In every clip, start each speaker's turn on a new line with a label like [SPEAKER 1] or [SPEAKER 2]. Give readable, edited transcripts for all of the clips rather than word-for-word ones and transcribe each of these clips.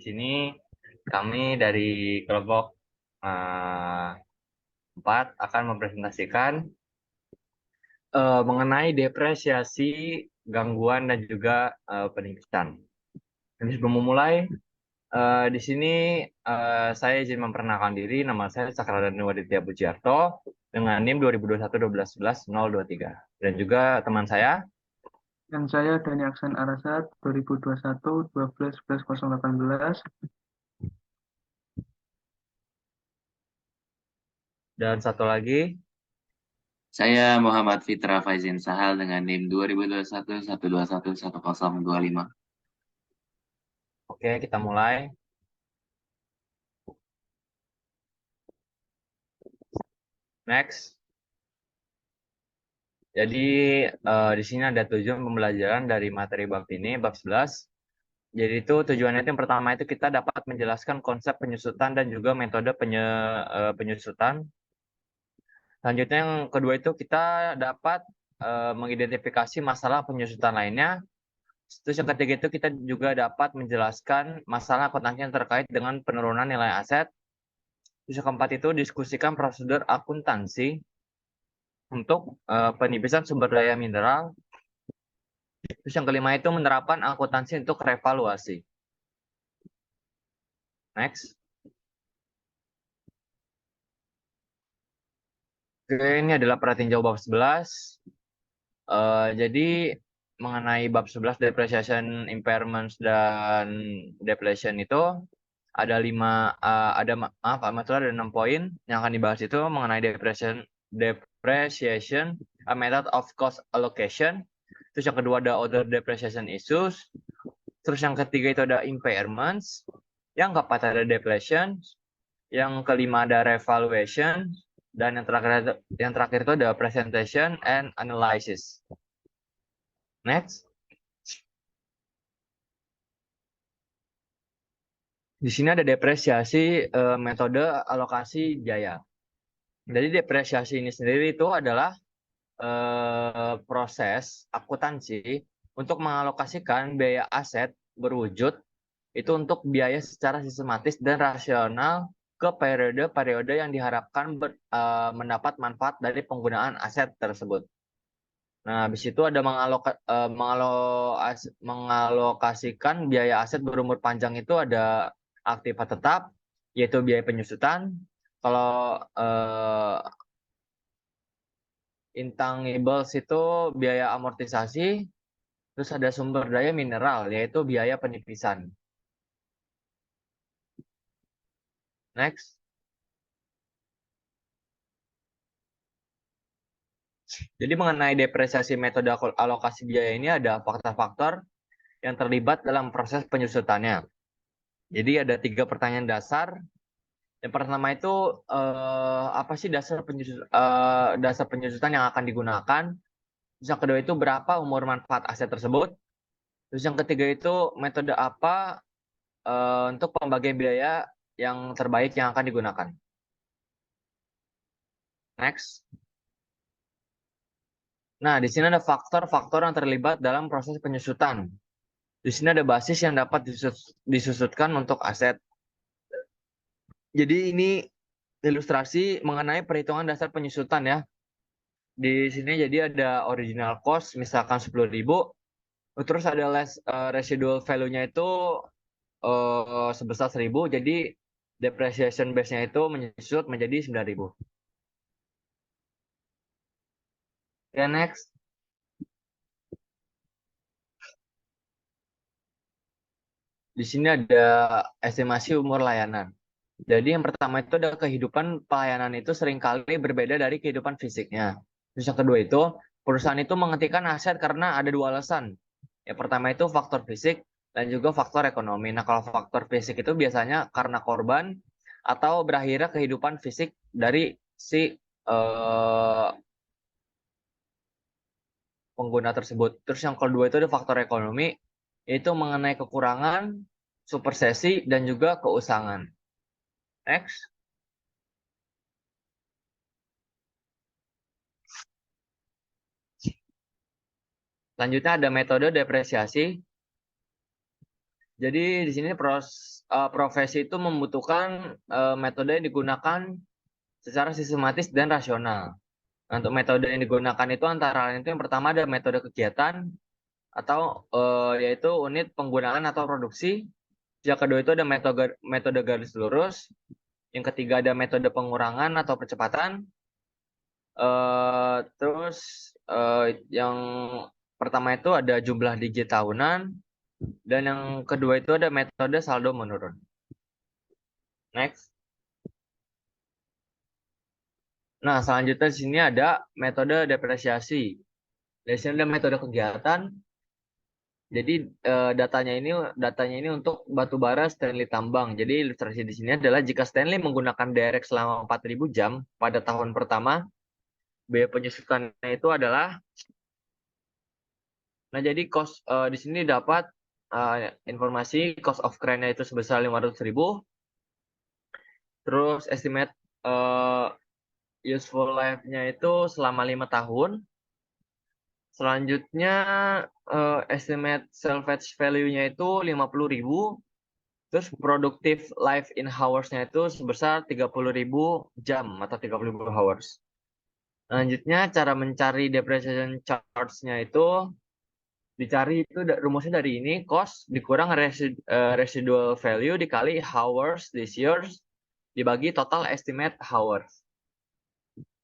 [SPEAKER 1] Di sini kami dari kelompok 4 akan mempresentasikan mengenai depresiasi, gangguan, dan juga pendidikan. Jadi sebelum memulai, di sini saya izin memperkenalkan diri. Nama saya Sakradani Waditya Pujiarto dengan NIM 2021 12 11 023. Dan juga teman saya.
[SPEAKER 2] Dan saya Dani Aksan Arasat 2021 12 11 018.
[SPEAKER 1] Dan satu lagi.
[SPEAKER 3] Saya Muhammad Fitra Faizin Sahal dengan NIM 2021 121 1025.
[SPEAKER 1] Oke, kita mulai. Next. Jadi di sini ada tujuan pembelajaran dari materi bab ini, bab 11. Jadi itu tujuannya itu yang pertama itu kita dapat menjelaskan konsep penyusutan dan juga metode penyusutan. Selanjutnya yang kedua itu kita dapat mengidentifikasi masalah penyusutan lainnya. Terus yang ketiga itu kita juga dapat menjelaskan masalah akuntansi yang terkait dengan penurunan nilai aset. Terus yang keempat itu diskusikan prosedur akuntansi untuk penipisan sumber daya mineral. Terus yang kelima itu menerapkan akuntansi untuk revaluasi. Next. Oke, ini adalah perhatian jawab bab 11. Jadi mengenai bab 11 depreciation, impairments, dan depletion itu ada 6 poin yang akan dibahas itu mengenai depreciation, a method of cost allocation. Terus yang kedua ada other depreciation issues. Terus yang ketiga itu ada impairments. Yang keempat ada depletion. Yang kelima ada revaluation. Dan yang terakhir itu ada presentation and analysis. Next. Di sini ada depresiasi metode alokasi biaya. Jadi depresiasi ini sendiri itu adalah proses akuntansi untuk mengalokasikan biaya aset berwujud itu untuk biaya secara sistematis dan rasional ke periode-periode yang diharapkan mendapat manfaat dari penggunaan aset tersebut. Nah, habis itu ada mengalokasikan biaya aset berumur panjang itu ada aktiva tetap, yaitu biaya penyusutan. Kalau intangibles itu biaya amortisasi, terus ada sumber daya mineral, yaitu biaya penipisan. Next. Jadi mengenai depresiasi metode alokasi biaya ini ada faktor-faktor yang terlibat dalam proses penyusutannya. Jadi ada 3 pertanyaan dasar. Yang pertama itu apa sih dasar penyusutan yang akan digunakan? Terus yang kedua itu berapa umur manfaat aset tersebut? Terus yang ketiga itu metode apa untuk pembagian biaya yang terbaik yang akan digunakan? Next. Nah, di sini ada faktor-faktor yang terlibat dalam proses penyusutan. Di sini ada basis yang dapat disusutkan untuk aset. Jadi ini ilustrasi mengenai perhitungan dasar penyusutan ya. Di sini jadi ada original cost misalkan 10.000, terus ada residual value-nya itu sebesar 1.000, jadi depreciation base-nya itu menyusut menjadi 9.000. Ya, next. Di sini ada estimasi umur layanan. Jadi yang pertama itu ada kehidupan pelayanan itu seringkali berbeda dari kehidupan fisiknya. Terus yang kedua itu perusahaan itu menghentikan aset karena ada 2 alasan. Yang pertama itu faktor fisik dan juga faktor ekonomi. Nah, kalau faktor fisik itu biasanya karena korban atau berakhirnya kehidupan fisik dari si pengguna tersebut. Terus yang kedua itu ada faktor ekonomi, yaitu mengenai kekurangan, supersesi, dan juga keusangan. Next. Selanjutnya ada metode depresiasi. Jadi di sini profesi itu membutuhkan metode yang digunakan secara sistematis dan rasional. Nah, untuk metode yang digunakan itu antara lain itu yang pertama ada metode kegiatan atau yaitu unit penggunaan atau produksi. Yang kedua itu ada metode garis lurus. Yang ketiga ada metode pengurangan atau percepatan. Terus yang pertama itu ada jumlah digit tahunan. Dan yang kedua itu ada metode saldo menurun. Next. Nah, selanjutnya di sini ada metode depresiasi. Di sini ada metode kegiatan. Jadi datanya ini untuk batu bara Stanley tambang. Jadi ilustrasi di sini adalah jika Stanley menggunakan derek selama 4.000 jam pada tahun pertama, biaya penyusutannya itu adalah. Nah, jadi di sini dapat informasi cost of crane-nya itu sebesar 500.000. Terus estimate useful life-nya itu selama 5 tahun. Selanjutnya estimate salvage value-nya itu 50.000. Terus productive life in hours-nya itu sebesar 30.000 jam atau 30.000 hours. Selanjutnya cara mencari depreciation charge-nya itu dicari itu rumusnya dari ini, cost dikurang residual value dikali hours this years dibagi total estimate hours.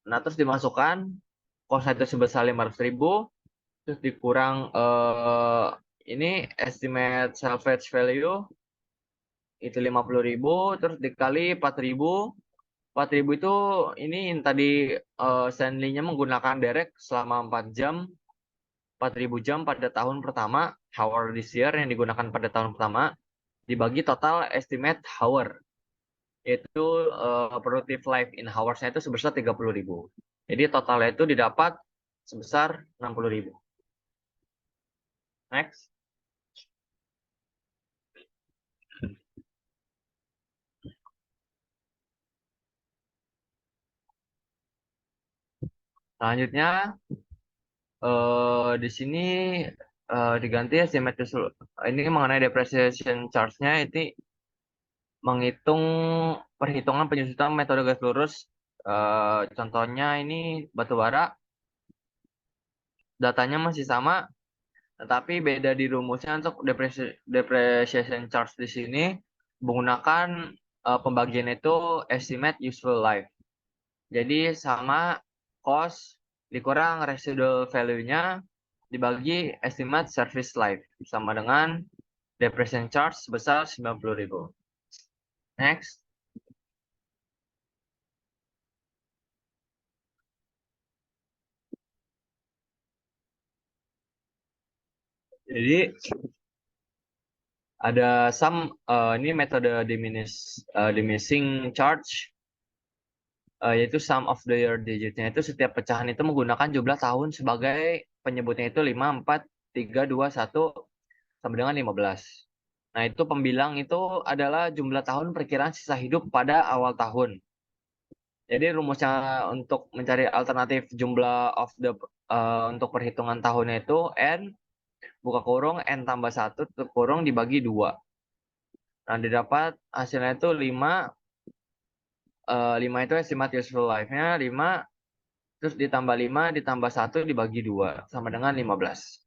[SPEAKER 1] Nah, terus dimasukkan cost itu sebesar 500.000, terus dikurang ini estimate salvage value itu 50.000, terus dikali 4.000. 4.000 itu ini tadi Stanley-nya menggunakan derek selama 4 jam. 4.000 jam pada tahun pertama, hour this year yang digunakan pada tahun pertama, dibagi total estimate hour. Yaitu productive life in hours-nya itu sebesar 30.000. Jadi totalnya itu didapat sebesar 60.000. Next. Selanjutnya di sini diganti estimate ini mengenai depreciation charge-nya itu menghitung perhitungan penyusutan metode garis lurus. Contohnya ini batu bara. Datanya masih sama, tetapi beda di rumusnya. Untuk depreciation charge di sini menggunakan pembagian itu estimate useful life. Jadi sama cost dikurang residual value-nya dibagi estimate service life sama dengan depreciation charge sebesar 90.000. Next. Jadi ada ini metode diminishing charge, yaitu sum of the year digitnya itu setiap pecahan itu menggunakan jumlah tahun sebagai penyebutnya itu 5, 4, 3, 2, 1 sampai dengan 15. Nah, itu pembilang itu adalah jumlah tahun perkiraan sisa hidup pada awal tahun. Jadi rumusnya untuk mencari alternatif jumlah untuk perhitungan tahunnya itu N buka kurung N tambah 1 tutup kurung dibagi 2. Nah, didapat hasilnya itu 5. 5 itu estimate useful life-nya 5. Terus ditambah 5 ditambah 1 dibagi 2 sama dengan 15.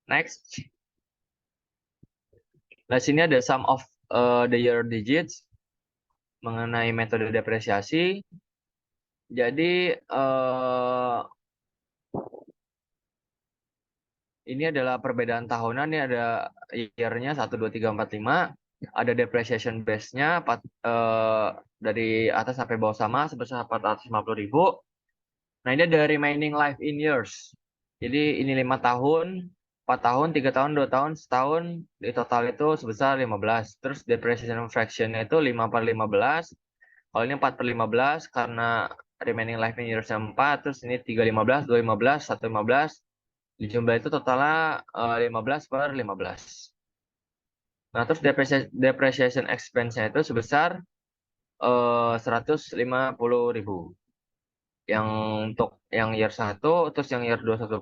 [SPEAKER 1] Next. Nah, sini ada sum of the year digits mengenai metode depresiasi. Jadi ini adalah perbedaan tahunan. Ini ada year-nya 1, 2, 3, 4, 5. Ada depreciation base-nya dari atas sampai bawah sama sebesar 450.000. Nah, ini ada remaining life in years. Jadi ini 5 tahun, 4 tahun, 3 tahun, 2 tahun, setahun. Di total itu sebesar 15. Terus depreciation fraction-nya itu 5 per 15. Kalau ini 4 per 15 karena remaining life in years 4. Terus ini 3, 15, 2, 15, 1, 15. Di jumlah itu totalnya 15 per 15. Nah, terus depreciation expense-nya itu sebesar 150.000. Yang untuk yang year 1, terus yang year 2 100.000,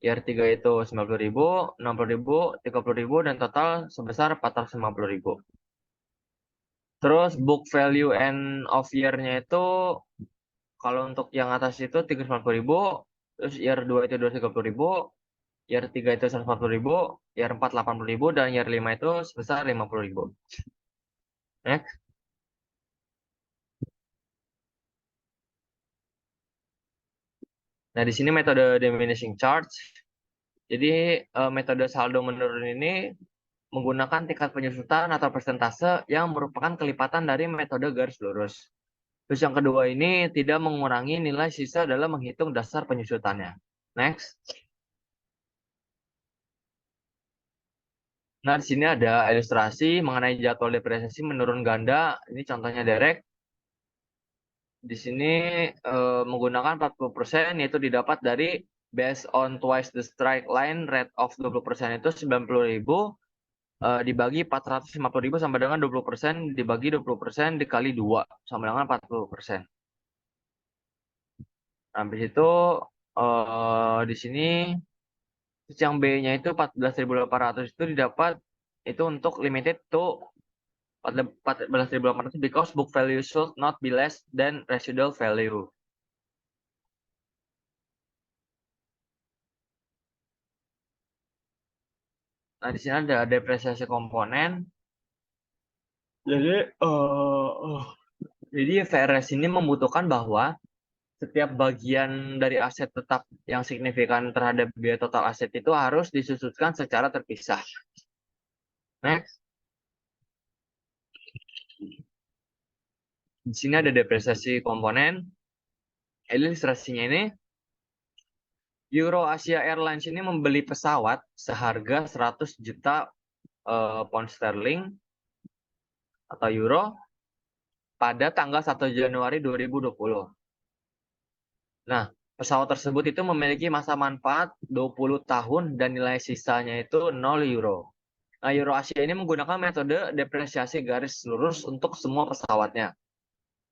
[SPEAKER 1] year 3 itu 90.000, 60.000, 30.000, dan total sebesar 450.000. Terus book value end of year-nya itu kalau untuk yang atas itu 350.000, terus year 2 itu 230.000, year 3 itu 140.000, year 4 80.000, dan year 5 itu sebesar 50.000. Next. Nah, di sini metode diminishing charge. Jadi metode saldo menurun ini menggunakan tingkat penyusutan atau persentase yang merupakan kelipatan dari metode garis lurus. Terus yang kedua ini tidak mengurangi nilai sisa dalam menghitung dasar penyusutannya. Next. Nah, di sini ada ilustrasi mengenai jadwal depresiasi menurun ganda. Ini contohnya Derek. Di sini menggunakan 40%, yaitu didapat dari based on twice the strike line rate of 20% itu 90.000 dibagi 450.000 sama dengan 20% dibagi 20% dikali 2 sama dengan 40%. Nah, habis itu di sini yang B-nya itu 14.800 itu didapat itu untuk limited to 14.800 because book value should not be less than residual value. Nah, di sini ada depresiasi komponen. Jadi VRS ini membutuhkan bahwa setiap bagian dari aset tetap yang signifikan terhadap biaya total aset itu harus disusutkan secara terpisah. Next. Di sini ada depresiasi komponen. Ilustrasinya ini, EuroAsia Airlines ini membeli pesawat seharga 100 juta pound sterling atau euro pada tanggal 1 Januari 2020. Nah, pesawat tersebut itu memiliki masa manfaat 20 tahun dan nilai sisanya itu 0 euro. Nah, EuroAsia ini menggunakan metode depresiasi garis lurus untuk semua pesawatnya.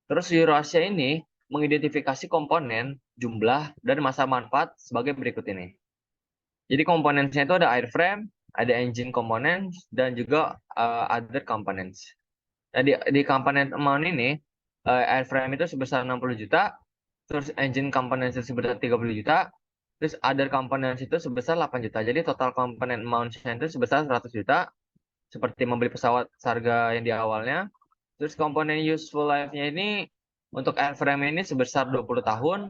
[SPEAKER 1] Terus EuroAsia ini mengidentifikasi komponen, jumlah, dan masa manfaat sebagai berikut ini. Jadi komponennya itu ada airframe, ada engine components, dan juga other components. Nah, di komponen amount ini, airframe itu sebesar 60 juta, terus engine components itu sebesar 30 juta, terus other components itu sebesar 8 juta. Jadi total komponen amount-nya itu sebesar 100 juta, seperti membeli pesawat seharga yang di awalnya. Terus komponen useful life-nya ini untuk airframe ini sebesar 20 tahun.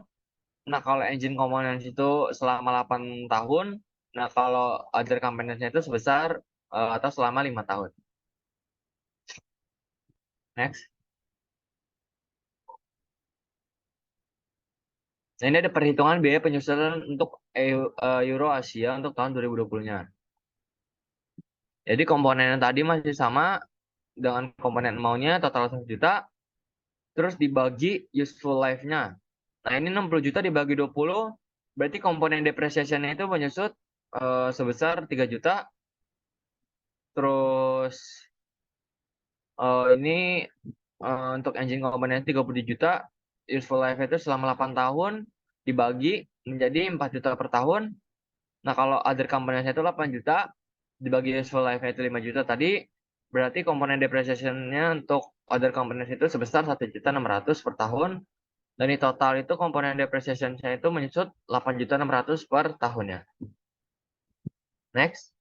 [SPEAKER 1] Nah, kalau engine components itu selama 8 tahun. Nah, kalau other components-nya itu sebesar atau selama 5 tahun. Next. Nah, ini ada perhitungan biaya penyusutan untuk Euro Asia untuk tahun 2020-nya. Jadi komponen yang tadi masih sama dengan komponen maunya total 1 juta. Terus dibagi useful life-nya. Nah, ini 60 juta dibagi 20, berarti komponen depreciation-nya itu menyusut sebesar 3 juta. Terus ini untuk engine komponen 30 juta, useful life itu selama 8 tahun dibagi menjadi 4 juta per tahun. Nah, kalau other component itu 8 juta dibagi useful life itu 5 juta tadi, berarti komponen depreciation-nya untuk other component itu sebesar 1.600.000 per tahun. Dan di total itu komponen depreciation-nya itu menyusut 8.600.000 per tahunnya. Next.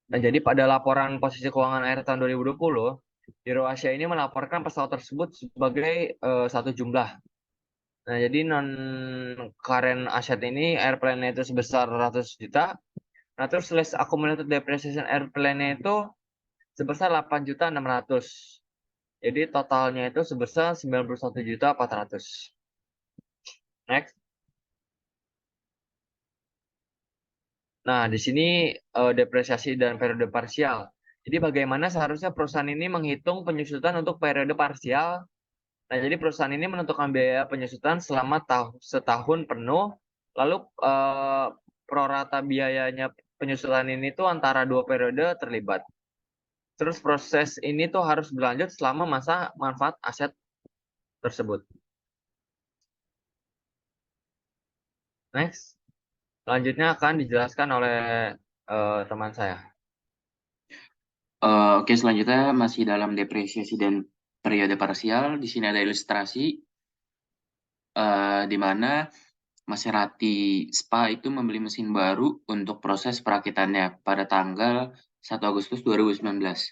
[SPEAKER 1] Nah, jadi pada laporan posisi keuangan akhir tahun 2020, EuroAsia ini melaporkan pesawat tersebut sebagai satu jumlah. Nah, jadi non-current asset ini airplane-nya itu sebesar 100 juta. Nah, terus less accumulated depreciation airplane-nya itu sebesar 8.600.000. Jadi totalnya itu sebesar 91.400.000. Next. Nah, di sini depresiasi dan periode parsial. Jadi bagaimana seharusnya perusahaan ini menghitung penyusutan untuk periode parsial. Nah, jadi perusahaan ini menentukan biaya penyusutan selama setahun penuh. Lalu prorata biayanya penyusutan ini tuh antara dua periode terlibat. Terus proses ini tuh harus berlanjut selama masa manfaat aset tersebut. Next, selanjutnya akan dijelaskan oleh teman saya.
[SPEAKER 3] Oke, selanjutnya masih dalam depresiasi dan periode parsial. Di sini ada ilustrasi di mana Maserati Spa itu membeli mesin baru untuk proses perakitannya pada tanggal 1 Agustus 2019.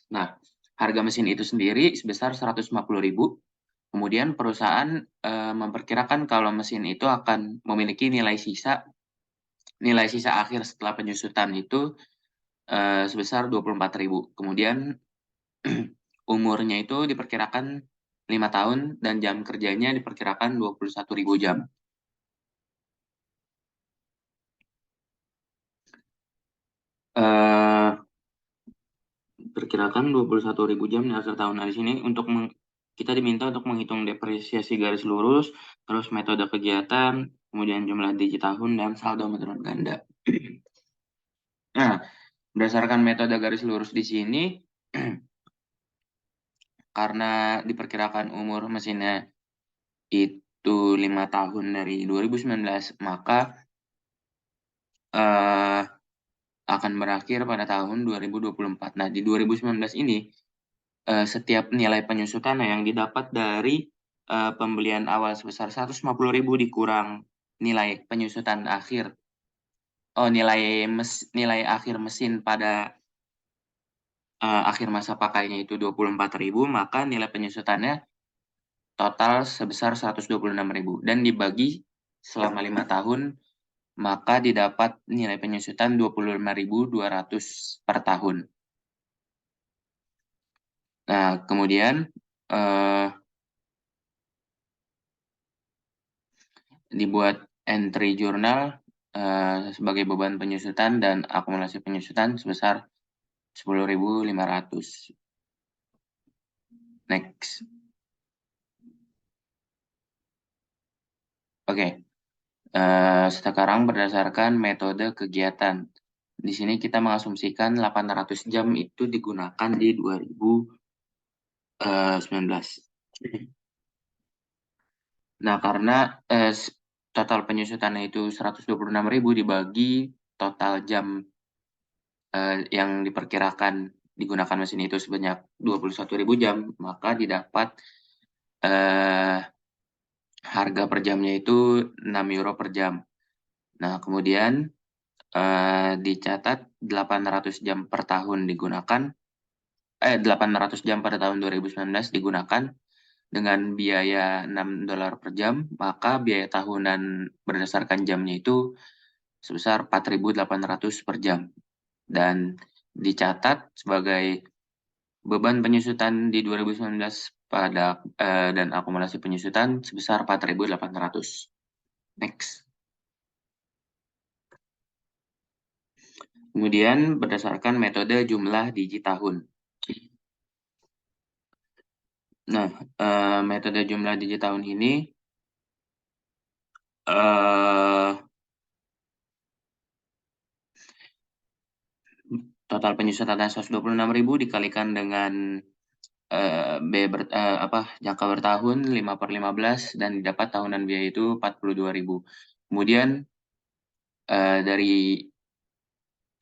[SPEAKER 3] Nah, harga mesin itu sendiri sebesar 150.000. Kemudian perusahaan memperkirakan kalau mesin itu akan memiliki nilai sisa akhir setelah penyusutan itu sebesar 24.000. Kemudian umurnya itu diperkirakan 5 tahun dan jam kerjanya diperkirakan 21.000 jam. Eh, Perkirakan 21.000 jam di akhir tahun. Nah, di sini kita diminta untuk menghitung depresiasi garis lurus, terus metode kegiatan, kemudian jumlah digit tahun, dan saldo menurun ganda. Nah, berdasarkan metode garis lurus di sini, karena diperkirakan umur mesinnya itu 5 tahun dari 2019, maka eh, akan berakhir pada tahun 2024. Nah, di 2019 ini, setiap nilai penyusutan yang didapat dari pembelian awal sebesar 150.000 dikurang nilai penyusutan akhir, nilai akhir mesin pada akhir masa pakainya itu 24.000, maka nilai penyusutannya total sebesar 126.000 dan dibagi selama 5 tahun, maka didapat nilai penyusutan 25.200 per tahun. Nah, kemudian dibuat entry jurnal sebagai beban penyusutan dan akumulasi penyusutan sebesar 10.500. Next. Oke. Sekarang berdasarkan metode kegiatan. Di sini kita mengasumsikan 800 jam itu digunakan di 2019. Nah, karena total penyusutannya itu 126.000 dibagi total jam yang diperkirakan digunakan mesin itu sebanyak 21.000 jam, maka didapat harga per jamnya itu 6 euro per jam. Nah, kemudian dicatat 800 jam per tahun digunakan, 800 jam pada tahun 2019 digunakan dengan biaya 6 dolar per jam, maka biaya tahunan berdasarkan jamnya itu sebesar 4.800 per jam. Dan dicatat sebagai beban penyusutan di 2019 dan akumulasi penyusutan sebesar 4.800. Next. Kemudian berdasarkan metode jumlah digit tahun. Nah, metode jumlah digit tahun ini total penyusutannya 126.000 dikalikan dengan jangka bertahun 5/15 dan didapat tahunan biaya itu 42.000. Kemudian dari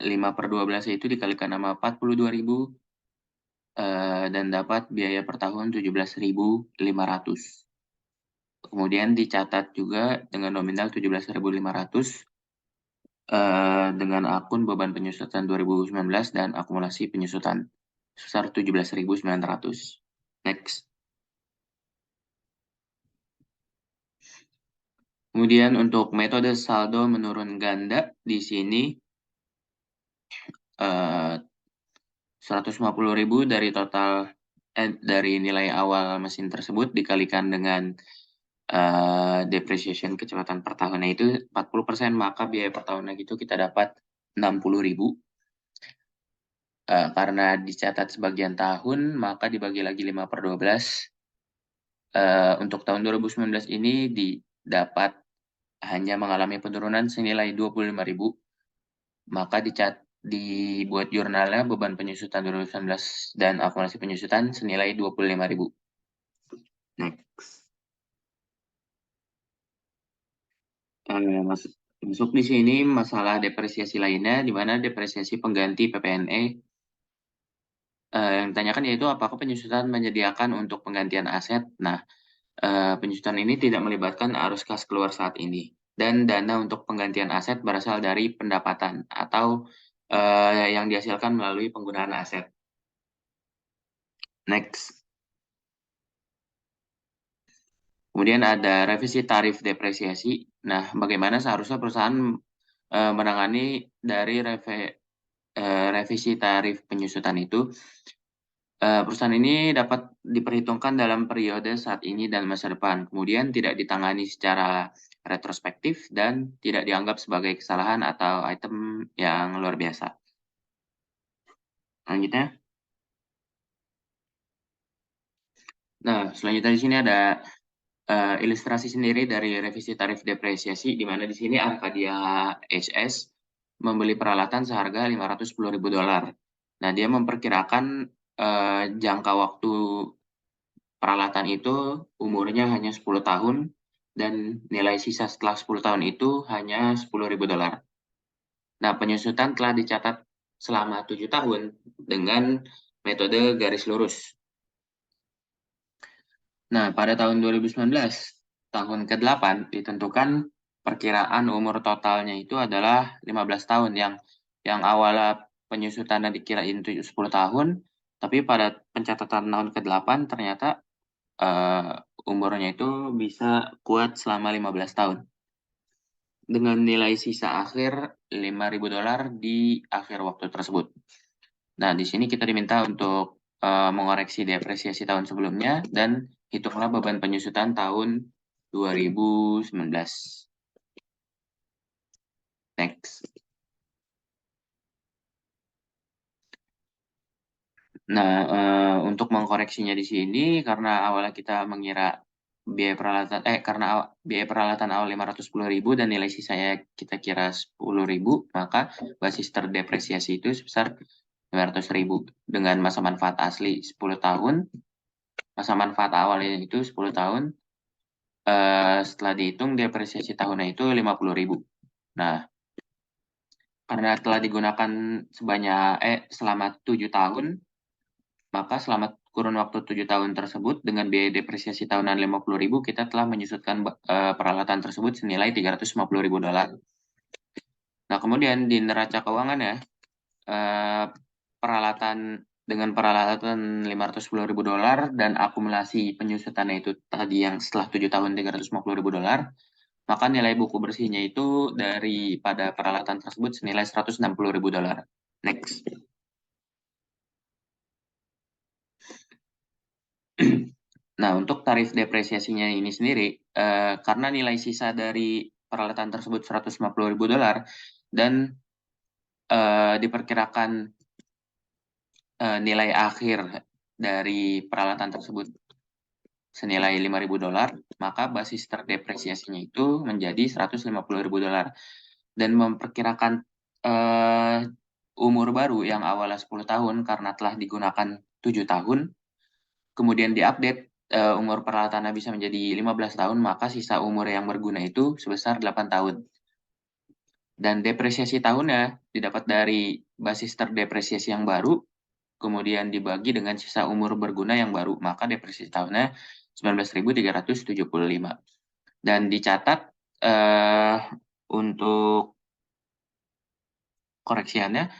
[SPEAKER 3] 5/12 itu dikalikan sama 42.000 dan dapat biaya per tahun 17.500. Kemudian dicatat juga dengan nominal 17.500 dengan akun beban penyusutan 2019 dan akumulasi penyusutan sebesar 17.900. Next. Kemudian untuk metode saldo menurun ganda di sini 150.000 dari total dari nilai awal mesin tersebut dikalikan dengan depreciation kecepatan per tahunnya itu 40%, maka biaya per tahunnya gitu kita dapat 60.000. Karena dicatat sebagian tahun, maka dibagi lagi 5/12. Untuk tahun 2019 ini didapat hanya mengalami penurunan senilai 25.000, maka dibuat jurnalnya beban penyusutan 2019 dan akumulasi penyusutan senilai 25.000. Next. Masuk di sini masalah depresiasi lainnya, di mana depresiasi pengganti PPNE yang ditanyakan yaitu apakah penyusutan menyediakan untuk penggantian aset. Nah, penyusutan ini tidak melibatkan arus kas keluar saat ini. Dan dana untuk penggantian aset berasal dari pendapatan atau yang dihasilkan melalui penggunaan aset. Next. Kemudian ada revisi tarif depresiasi. Nah, bagaimana seharusnya perusahaan menangani dari revisi tarif penyusutan itu? Perusahaan ini dapat diperhitungkan dalam periode saat ini dan masa depan, kemudian tidak ditangani secara retrospektif dan tidak dianggap sebagai kesalahan atau item yang luar biasa. Selanjutnya. Nah, selanjutnya di sini ada ilustrasi sendiri dari revisi tarif depresiasi, di mana di sini Arcadia HS membeli peralatan seharga $510.000. Nah, dia memperkirakan jangka waktu peralatan itu umurnya hanya 10 tahun dan nilai sisa setelah 10 tahun itu hanya $10.000. Nah, penyusutan telah dicatat selama 7 tahun dengan metode garis lurus. Nah, pada tahun 2019, tahun ke-8 ditentukan perkiraan umur totalnya itu adalah 15 tahun yang awalnya penyusutannya dikirain 10 tahun, tapi pada pencatatan tahun ke-8 ternyata umurnya itu bisa kuat selama 15 tahun. Dengan nilai sisa akhir $5.000 di akhir waktu tersebut. Nah, di sini kita diminta untuk mengoreksi depresiasi tahun sebelumnya dan hitunglah beban penyusutan tahun 2019. Next. Nah, untuk mengkoreksinya di sini karena awalnya kita mengira biaya peralatan awal 510.000 dan nilai sisanya kita kira 10.000, maka basis terdepresiasi itu sebesar 500.000 dengan masa manfaat asli 10 tahun. Masa manfaat awalnya itu 10 tahun. Setelah dihitung depresiasi tahunnya itu 50.000. Nah, karena telah digunakan selama 7 tahun, maka selama kurun waktu 7 tahun tersebut dengan biaya depresiasi tahunan 50.000 kita telah menyusutkan peralatan tersebut senilai $350.000. Nah, kemudian di neraca keuangan ya, dengan peralatan $510.000 dan akumulasi penyusutannya itu tadi yang setelah 7 tahun $350.000, maka nilai buku bersihnya itu daripada peralatan tersebut senilai $160.000. Next. Nah, untuk tarif depresiasinya ini sendiri, karena nilai sisa dari peralatan tersebut $150.000 dan diperkirakan nilai akhir dari peralatan tersebut senilai $5.000, maka basis terdepresiasinya itu menjadi $150.000 dan memperkirakan umur baru yang awalnya 10 tahun karena telah digunakan 7 tahun, kemudian diupdate umur peralatannya bisa menjadi 15 tahun, maka sisa umur yang berguna itu sebesar 8 tahun. Dan depresiasi tahunnya didapat dari basis terdepresiasi yang baru, kemudian dibagi dengan sisa umur berguna yang baru, maka depresiasi tahunnya 19.375. Dan dicatat untuk koreksiannya,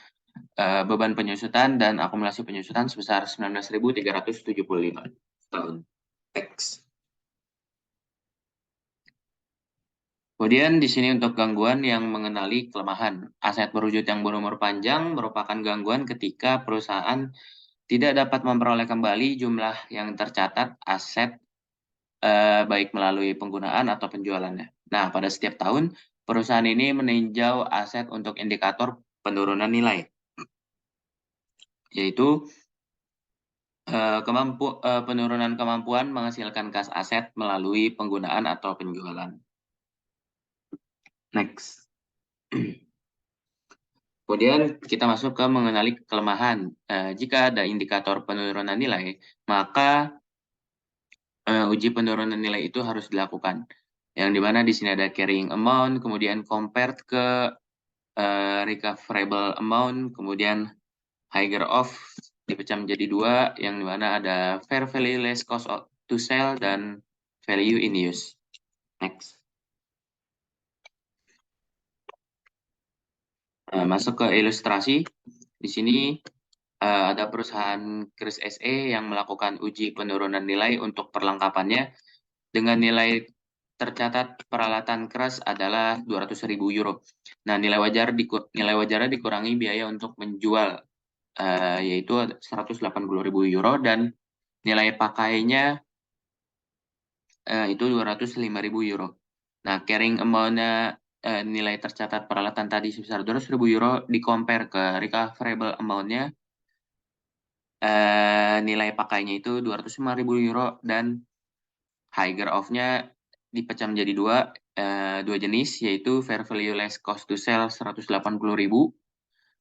[SPEAKER 3] beban penyusutan dan akumulasi penyusutan sebesar 19.375 tahun. X. Kemudian di sini untuk gangguan yang mengenali kelemahan. Aset berwujud yang berumur panjang merupakan gangguan ketika perusahaan tidak dapat memperoleh kembali jumlah yang tercatat aset baik melalui penggunaan atau penjualannya. Nah, pada setiap tahun, perusahaan ini meninjau aset untuk indikator penurunan nilai, yaitu penurunan kemampuan menghasilkan kas aset melalui penggunaan atau penjualan. Next. Kemudian kita masuk ke mengenali kelemahan. Jika ada indikator penurunan nilai, maka uji penurunan nilai itu harus dilakukan. Yang dimana di sini ada carrying amount, kemudian compared ke recoverable amount, kemudian higher of dipecah menjadi dua, yang dimana ada fair value less cost to sell dan value in use. Next. Masuk ke ilustrasi. Di sini ada perusahaan Kris SE yang melakukan uji penurunan nilai untuk perlengkapannya dengan nilai tercatat peralatan keras adalah 200.000 euro. Nah, nilai wajarnya dikurangi biaya untuk menjual yaitu 180.000 euro dan nilai pakainya itu 205.000 euro. Nah, carrying amount-nya nilai tercatat peralatan tadi sebesar 200.000 euro di-compare ke recoverable amount-nya nilai pakainya itu 205.000 euro dan higher of-nya dipecah menjadi dua jenis, yaitu fair value less cost to sell 180.000,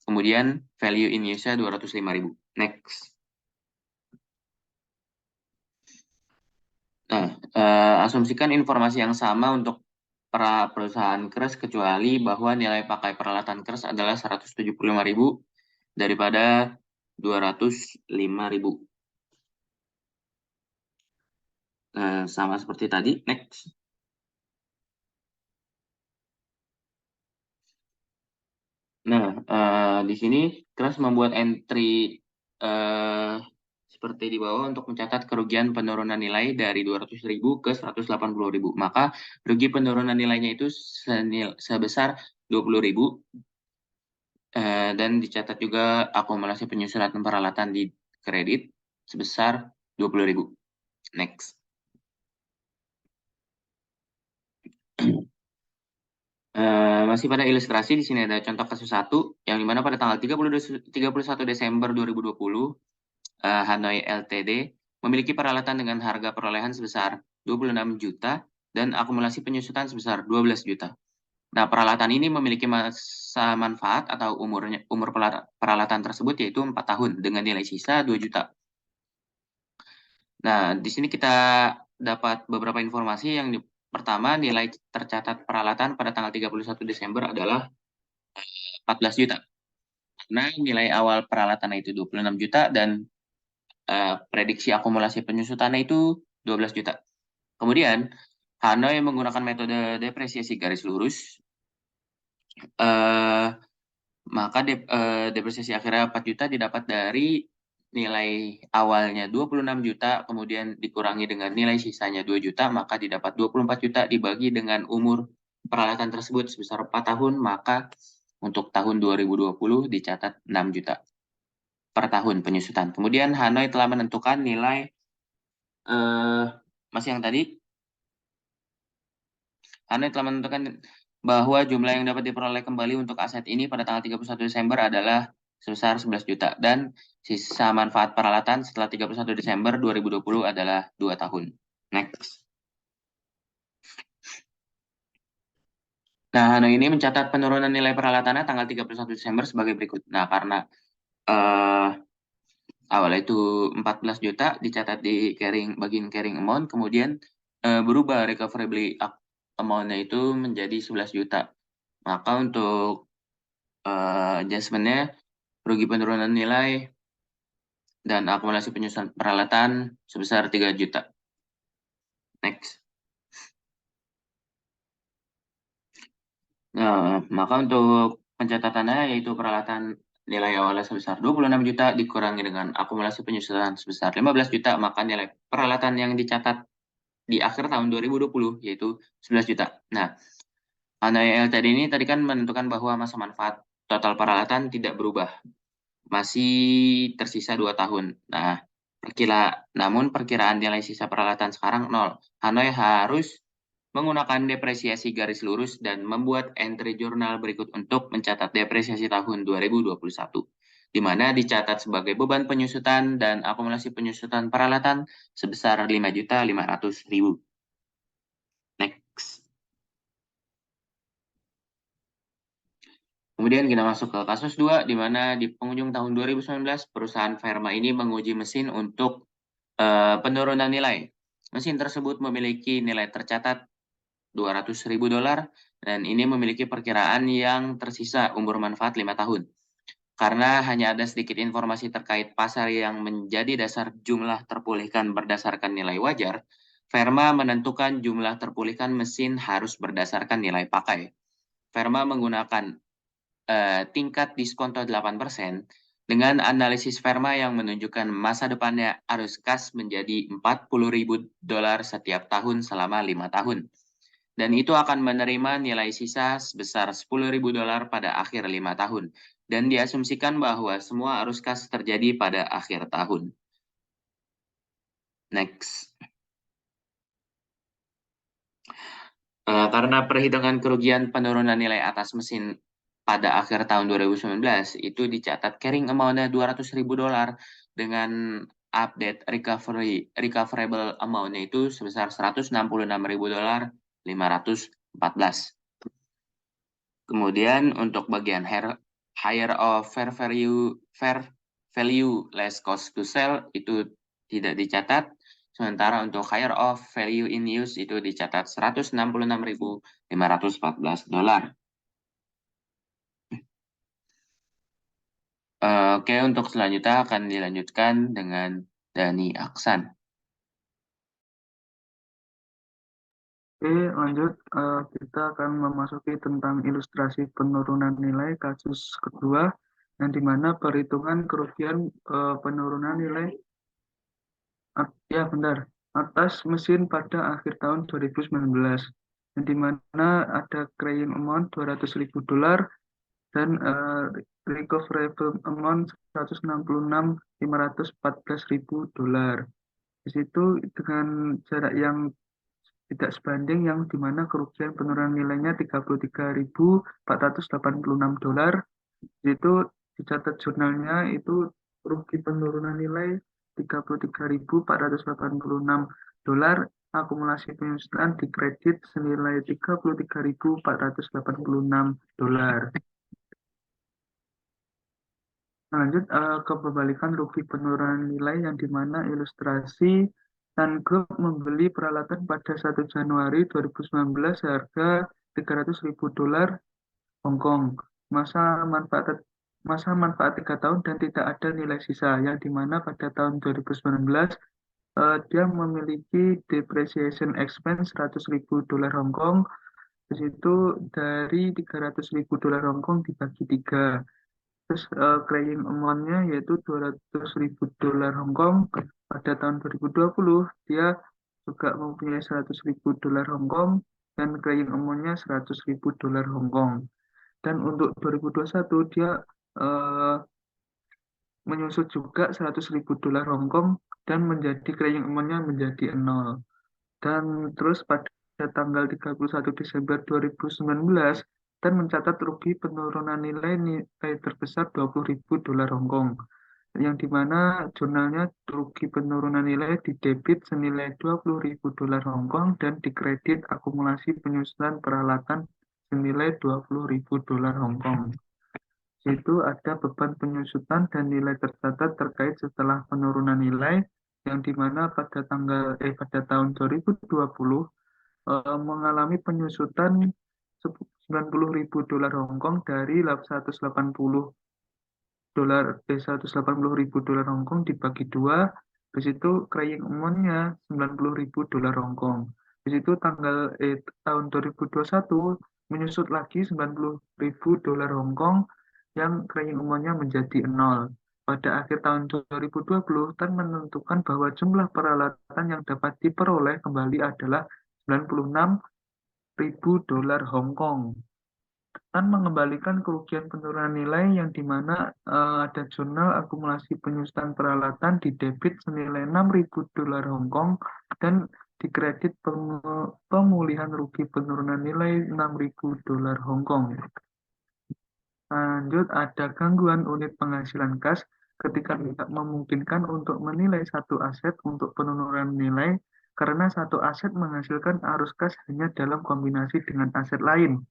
[SPEAKER 3] kemudian value in use-nya 205.000. Next. Nah, asumsikan informasi yang sama untuk perusahaan keras kecuali bahwa nilai pakai peralatan keras adalah 175.000 daripada 205.000. Sama seperti tadi. Next. Nah, di sini keras membuat entry seperti di bawah untuk mencatat kerugian penurunan nilai dari 200.000 ke 180.000. Maka rugi penurunan nilainya itu sebesar 20.000 dan dicatat juga akumulasi penyusunan peralatan di kredit sebesar 20.000. Next. Masih pada ilustrasi, di sini ada contoh kasus 1, yang dimana pada tanggal 31 Desember 2020, Hanoi Ltd memiliki peralatan dengan harga perolehan sebesar 26 juta dan akumulasi penyusutan sebesar 12 juta. Nah, peralatan ini memiliki masa manfaat atau umur peralatan tersebut yaitu 4 tahun dengan nilai sisa 2 juta. Nah, di sini kita dapat beberapa informasi. Yang pertama, nilai tercatat peralatan pada tanggal 31 Desember adalah 14 juta. Nah, nilai awal peralatan itu 26 juta dan prediksi akumulasi penyusutannya itu 12 juta. Kemudian, Hanoi menggunakan metode depresiasi garis lurus, maka depresiasi akhirnya 4 juta didapat dari nilai awalnya 26 juta, kemudian dikurangi dengan nilai sisanya 2 juta, maka didapat 24 juta dibagi dengan umur peralatan tersebut sebesar 4 tahun, maka untuk tahun 2020 dicatat 6 juta per tahun penyusutan. Kemudian Hanoi telah menentukan nilai masih yang tadi, Hanoi telah menentukan bahwa jumlah yang dapat diperoleh kembali untuk aset ini pada tanggal 31 Desember adalah sebesar 11 juta dan sisa manfaat peralatan setelah 31 Desember 2020 adalah 2 tahun. Next. Nah, Hanoi ini mencatat penurunan nilai peralatannya tanggal 31 Desember sebagai berikut. Nah, karena awalnya itu 14 juta dicatat di bagian carrying amount, kemudian berubah recoverable amount-nya itu menjadi 11 juta. Maka untuk adjustment-nya rugi penurunan nilai dan akumulasi penyusunan peralatan sebesar 3 juta. Next. Nah, maka untuk pencatatannya yaitu peralatan nilai awalnya sebesar 26 juta dikurangi dengan akumulasi penyusunan sebesar 15 juta, maka nilai peralatan yang dicatat di akhir tahun 2020 yaitu 11 juta. Nah, Hanoi Ltd ini tadi kan menentukan bahwa masa manfaat total peralatan tidak berubah. Masih tersisa 2 tahun. Nah, namun perkiraan nilai sisa peralatan sekarang 0. Hanoi harus menggunakan depresiasi garis lurus dan membuat entry jurnal berikut untuk mencatat depresiasi tahun 2021, di mana dicatat sebagai beban penyusutan dan akumulasi penyusutan peralatan sebesar 5.500.000. Next. Kemudian kita masuk ke kasus 2, di mana di penghujung tahun 2019, perusahaan Verma ini menguji mesin untuk penurunan nilai. Mesin tersebut memiliki nilai tercatat $200.000 dan ini memiliki perkiraan yang tersisa umur manfaat 5 tahun. Karena hanya ada sedikit informasi terkait pasar yang menjadi dasar jumlah terpulihkan berdasarkan nilai wajar, Verma menentukan jumlah terpulihkan mesin harus berdasarkan nilai pakai. Verma menggunakan tingkat diskonto 8% dengan analisis Verma yang menunjukkan masa depannya arus kas menjadi $40.000 setiap tahun selama 5 tahun. Dan itu akan menerima nilai sisa sebesar $10.000 pada akhir 5 tahun. Dan diasumsikan bahwa semua arus kas terjadi pada akhir tahun. Next. Karena perhitungan kerugian penurunan nilai atas mesin pada akhir tahun 2019 itu dicatat carrying amount-nya $200.000 dengan update recoverable amount-nya itu sebesar $166.514. Kemudian untuk bagian higher of fair value less cost to sell itu tidak dicatat. Sementara untuk higher of value in use itu dicatat $166.514. Oke, untuk selanjutnya akan dilanjutkan dengan Dani Aksan.
[SPEAKER 2] Oke, lanjut. Kita akan memasuki tentang ilustrasi penurunan nilai kasus kedua, yang dimana perhitungan kerugian penurunan nilai atas mesin pada akhir tahun 2019, yang dimana ada carrying amount $200.000 dan recoverable amount $166.514.000. Di situ dengan jarak yang tidak sebanding, yang dimana kerugian penurunan nilainya $33.486. Itu dicatat jurnalnya itu rugi penurunan nilai $33.486, akumulasi penyusutan di kredit senilai $33.486. Lanjut ke pembalikan rugi penurunan nilai, yang dimana ilustrasi Sun Group membeli peralatan pada 1 Januari 2019 harga $300.000 Hongkong. Masa manfaat 3 tahun dan tidak ada nilai sisa, yang dimana pada tahun 2019 dia memiliki depreciation expense $100.000 Hongkong. Di situ dari $300.000 Hongkong dibagi 3. Terus claim amount-nya yaitu $200.000 Hongkong. Pada tahun 2020 dia juga mempunyai $100.000 Hongkong dan claim amount-nya $100.000 Hongkong. Dan untuk 2021 dia menyusut juga $100.000 Hongkong dan menjadi claim amount-nya menjadi 0. Dan terus pada tanggal 31 Desember 2019 dan mencatat rugi penurunan nilai terbesar $20.000 Hongkong, yang dimana jurnalnya rugi penurunan nilai di debit senilai $20.000 Hongkong dan dikredit akumulasi penyusutan peralatan senilai $20.000 Hongkong. Itu ada beban penyusutan dan nilai tercatat terkait setelah penurunan nilai, yang dimana pada tahun 2020 mengalami penyusutan $90.000 Hongkong dari $180.000 Hongkong dibagi 2. Di situ carrying amount-nya $90.000 Hongkong. Di situ tahun 2021 menyusut lagi $90.000 Hongkong yang carrying amount-nya menjadi 0. Pada akhir tahun 2020 dan menentukan bahwa jumlah peralatan yang dapat diperoleh kembali adalah $96.000 Hongkong. Dan mengembalikan kerugian penurunan nilai, yang dimana ada jurnal akumulasi penyusutan peralatan di debit senilai $6.000 Hongkong dan dikredit pemulihan rugi penurunan nilai $6.000 Hongkong. Lanjut, ada gangguan unit penghasilan kas ketika tidak memungkinkan untuk menilai satu aset untuk penurunan nilai karena satu aset menghasilkan arus kas hanya dalam kombinasi dengan aset lain.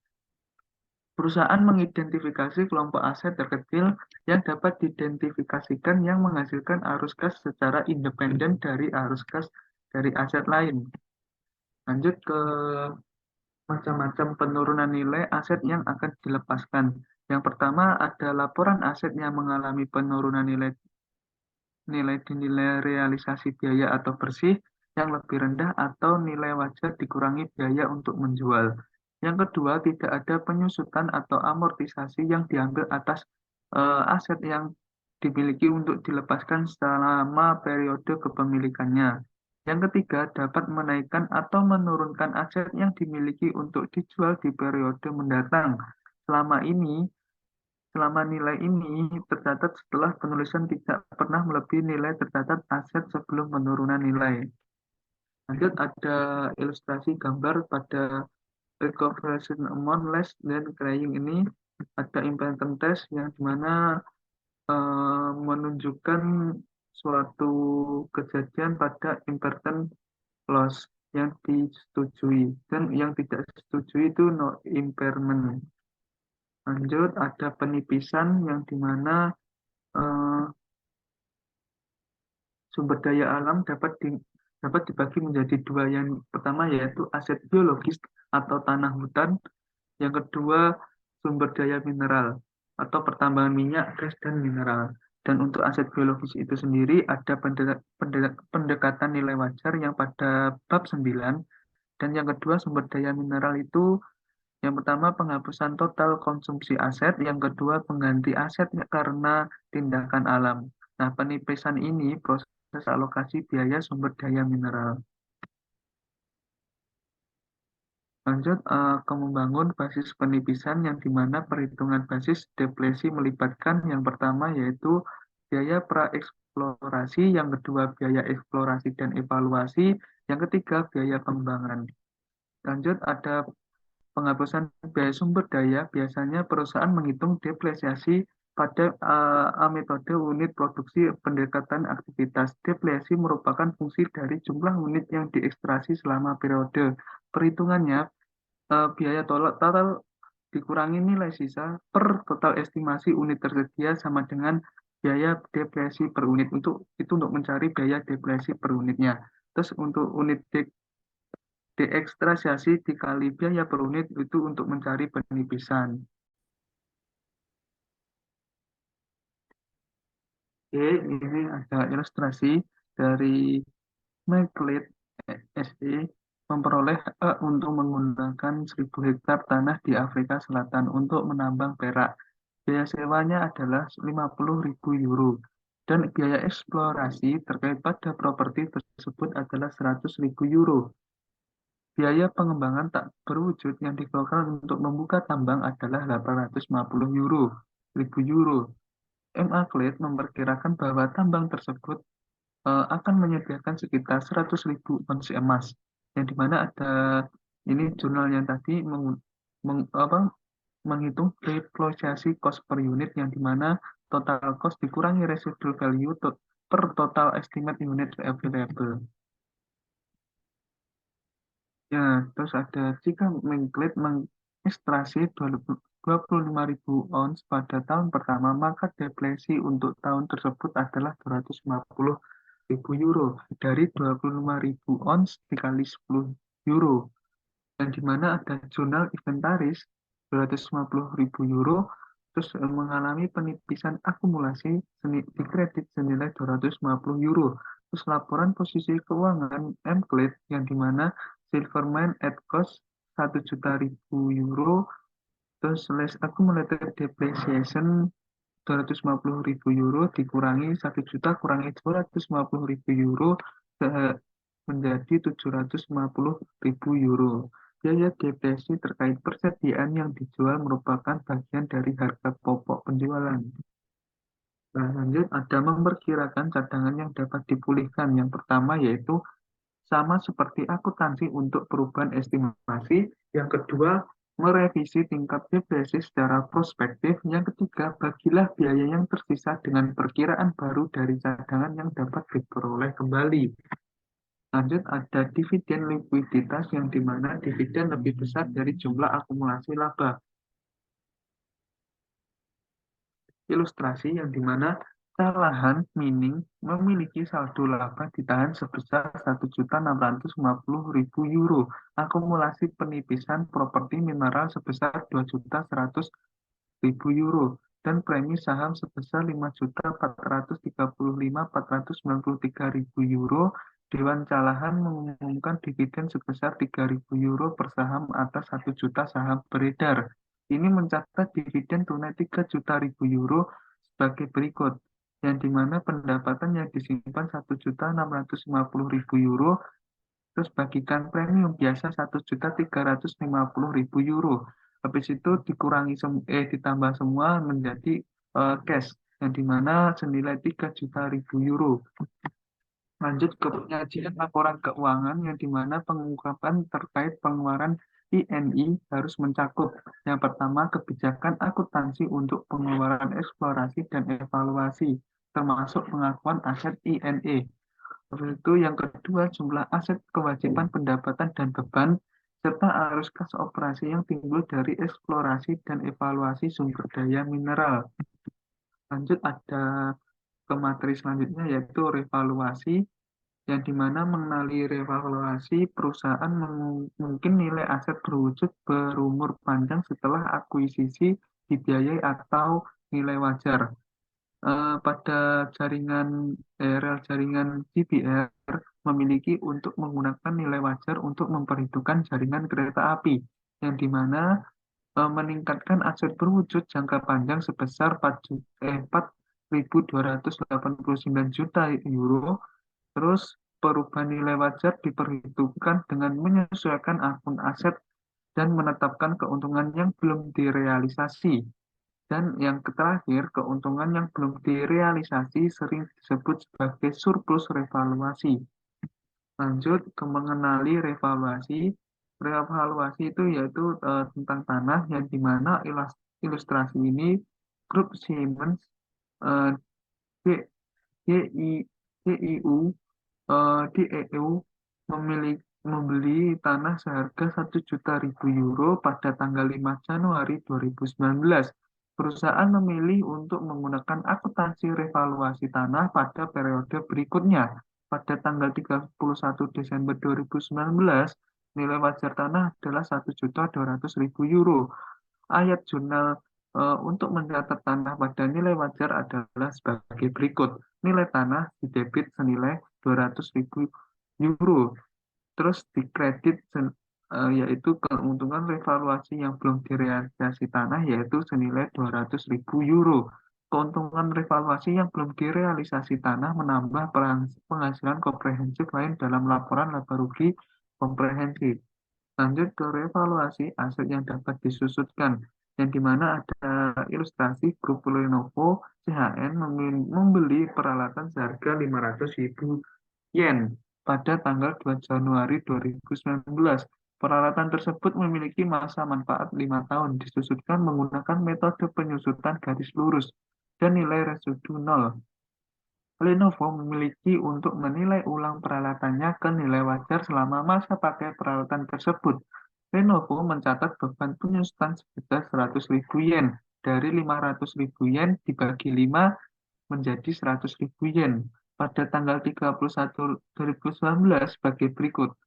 [SPEAKER 2] Perusahaan mengidentifikasi kelompok aset terkecil yang dapat diidentifikasikan yang menghasilkan arus kas secara independen dari arus kas dari aset lain. Lanjut ke macam-macam penurunan nilai aset yang akan dilepaskan. Yang pertama ada laporan aset yang mengalami penurunan nilai dinilai realisasi biaya atau bersih yang lebih rendah atau nilai wajar dikurangi biaya untuk menjual. Yang kedua, tidak ada penyusutan atau amortisasi yang diambil atas aset yang dimiliki untuk dilepaskan selama periode kepemilikannya. Yang ketiga, dapat menaikkan atau menurunkan aset yang dimiliki untuk dijual di periode mendatang. Selama nilai ini tercatat setelah penulisan tidak pernah melebihi nilai tercatat aset sebelum penurunan nilai. Lanjut ada ilustrasi gambar pada recoverable amount less than carrying ini. Ada impairment test yang dimana menunjukkan suatu kejadian pada impairment loss yang disetujui dan yang tidak disetujui itu no impairment. Lanjut ada penipisan yang dimana sumber daya alam dapat dibagi menjadi dua. Yang pertama yaitu aset biologis atau tanah hutan. Yang kedua sumber daya mineral atau pertambangan minyak, gas, dan mineral. Dan untuk aset biologis itu sendiri ada pendekatan nilai wajar yang pada bab 9. Dan yang kedua sumber daya mineral itu yang pertama penghapusan total konsumsi aset, yang kedua pengganti aset karena tindakan alam. Nah, penipisan ini proses alokasi biaya sumber daya mineral. Lanjut ke membangun basis penipisan yang dimana perhitungan basis deflasi melibatkan yang pertama yaitu biaya praeksplorasi, yang kedua biaya eksplorasi dan evaluasi, yang ketiga biaya pengembangan. Lanjut ada penghapusan biaya sumber daya. Biasanya perusahaan menghitung depresiasi pada metode unit produksi pendekatan aktivitas. Depresiasi merupakan fungsi dari jumlah unit yang diekstraksi selama periode. Perhitungannya biaya total dikurangi nilai sisa per total estimasi unit tersedia sama dengan biaya depresi per unit. Itu untuk mencari biaya depresi per unitnya. Terus untuk unit deekstrasiasi dikali biaya per unit itu untuk mencari penipisan. Oke, ini ada ilustrasi dari McLeod SE memperoleh untuk menggunakan 1.000 hektar tanah di Afrika Selatan untuk menambang perak. Biaya sewanya adalah 50.000 euro dan biaya eksplorasi terkait pada properti tersebut adalah 100.000 euro. Biaya pengembangan tak berwujud yang dikeluarkan untuk membuka tambang adalah 850 euro. McLeod memperkirakan bahwa tambang tersebut akan menyediakan sekitar 100.000 ons emas, yang dimana ada ini jurnal yang tadi menghitung depresiasi cost per unit, yang dimana total cost dikurangi residual value per total estimate unit available. Ya, terus ada jika McLeod mengekstraksi 25.000 ons pada tahun pertama, maka deflasi untuk tahun tersebut adalah 250.000 euro dari 25.000 ons dikali 10 euro. Dan di mana ada jurnal inventaris 250.000 euro, terus mengalami penipisan akumulasi di kredit senilai 250 euro. Terus laporan posisi keuangan McLeod yang dimana Silvermine at cost 1.000.000 euro, terus less accumulated depreciation 250.000 euro dikurangi 1 juta kurangi 250.000 euro menjadi 750.000 euro. Biaya depresi terkait persediaan yang dijual merupakan bagian dari harga pokok penjualan. Nah, lanjut ada memperkirakan cadangan yang dapat dipulihkan. Yang pertama yaitu sama seperti akuntansi untuk perubahan estimasi. Yang kedua, merevisi tingkat depresi secara prospektif. Yang ketiga, bagilah biaya yang tersisa dengan perkiraan baru dari cadangan yang dapat diperoleh kembali. Lanjut ada dividen likuiditas yang dimana dividen lebih besar dari jumlah akumulasi laba. ilustrasi yang dimana Calahan Mining memiliki saldo laba ditahan sebesar 1.650.000 euro, akumulasi penipisan properti mineral sebesar 2.100.000 euro, dan premi saham sebesar 5.435.493.000 euro. Dewan Calahan mengumumkan dividen sebesar 3.000 euro per saham atas 1 juta saham beredar. Ini mencatat dividen tunai 3 juta ribu euro sebagai berikut, yang dimana pendapatan yang disimpan 1.650.000 euro, terus bagikan premium biasa 1.350.000 euro. Habis itu ditambah semua menjadi cash, yang dimana senilai 3 juta ribu euro. Lanjut ke penyajian laporan keuangan, yang dimana pengungkapan terkait pengeluaran INI harus mencakup yang pertama kebijakan akuntansi untuk pengeluaran eksplorasi dan evaluasi, termasuk pengakuan aset INE. Habis itu yang kedua jumlah aset kewajiban pendapatan dan beban, serta arus kas operasi yang timbul dari eksplorasi dan evaluasi sumber daya mineral. Lanjut ada ke materi selanjutnya, yaitu revaluasi, yang dimana mengenali revaluasi perusahaan mungkin nilai aset berwujud berumur panjang setelah akuisisi dibiayai atau nilai wajar. Pada rel jaringan GBR memiliki untuk menggunakan nilai wajar untuk memperhitungkan jaringan kereta api, yang dimana meningkatkan aset berwujud jangka panjang sebesar 4.289 juta euro. Terus perubahan nilai wajar diperhitungkan dengan menyesuaikan akun aset dan menetapkan keuntungan yang belum direalisasi. Dan yang terakhir, keuntungan yang belum direalisasi sering disebut sebagai surplus revaluasi. Lanjut ke mengenali revaluasi. Revaluasi itu yaitu tentang tanah, yang dimana ilustrasi ini grup Siemens eh, G- GI, GIU di EU membeli tanah seharga 1 juta ribu euro pada tanggal 5 Januari 2019. Perusahaan memilih untuk menggunakan akuntansi revaluasi tanah pada periode berikutnya. Pada tanggal 31 Desember 2019, nilai wajar tanah adalah 1.200.000 euro. Ayat jurnal untuk mencatat tanah pada nilai wajar adalah sebagai berikut. Nilai tanah didebit senilai 200.000 euro. Terus dikredit yaitu keuntungan revaluasi yang belum direalisasi tanah yaitu senilai 200.000 euro. Keuntungan revaluasi yang belum direalisasi tanah menambah penghasilan komprehensif lain dalam laporan laba rugi komprehensif. Lanjut ke revaluasi aset yang dapat disusutkan, yang dimana ada ilustrasi grup Lenovo CHN membeli peralatan seharga 500.000 yen pada tanggal 2 Januari 2019. Peralatan tersebut memiliki masa manfaat 5 tahun, disusutkan menggunakan metode penyusutan garis lurus dan nilai residu 0. Lenovo memiliki untuk menilai ulang peralatannya ke nilai wajar selama masa pakai peralatan tersebut. Lenovo mencatat beban penyusutan sebesar 100.000 yen. Dari 500.000 yen dibagi 5 menjadi 100.000 yen. Pada tanggal 31 2019 sebagai berikut.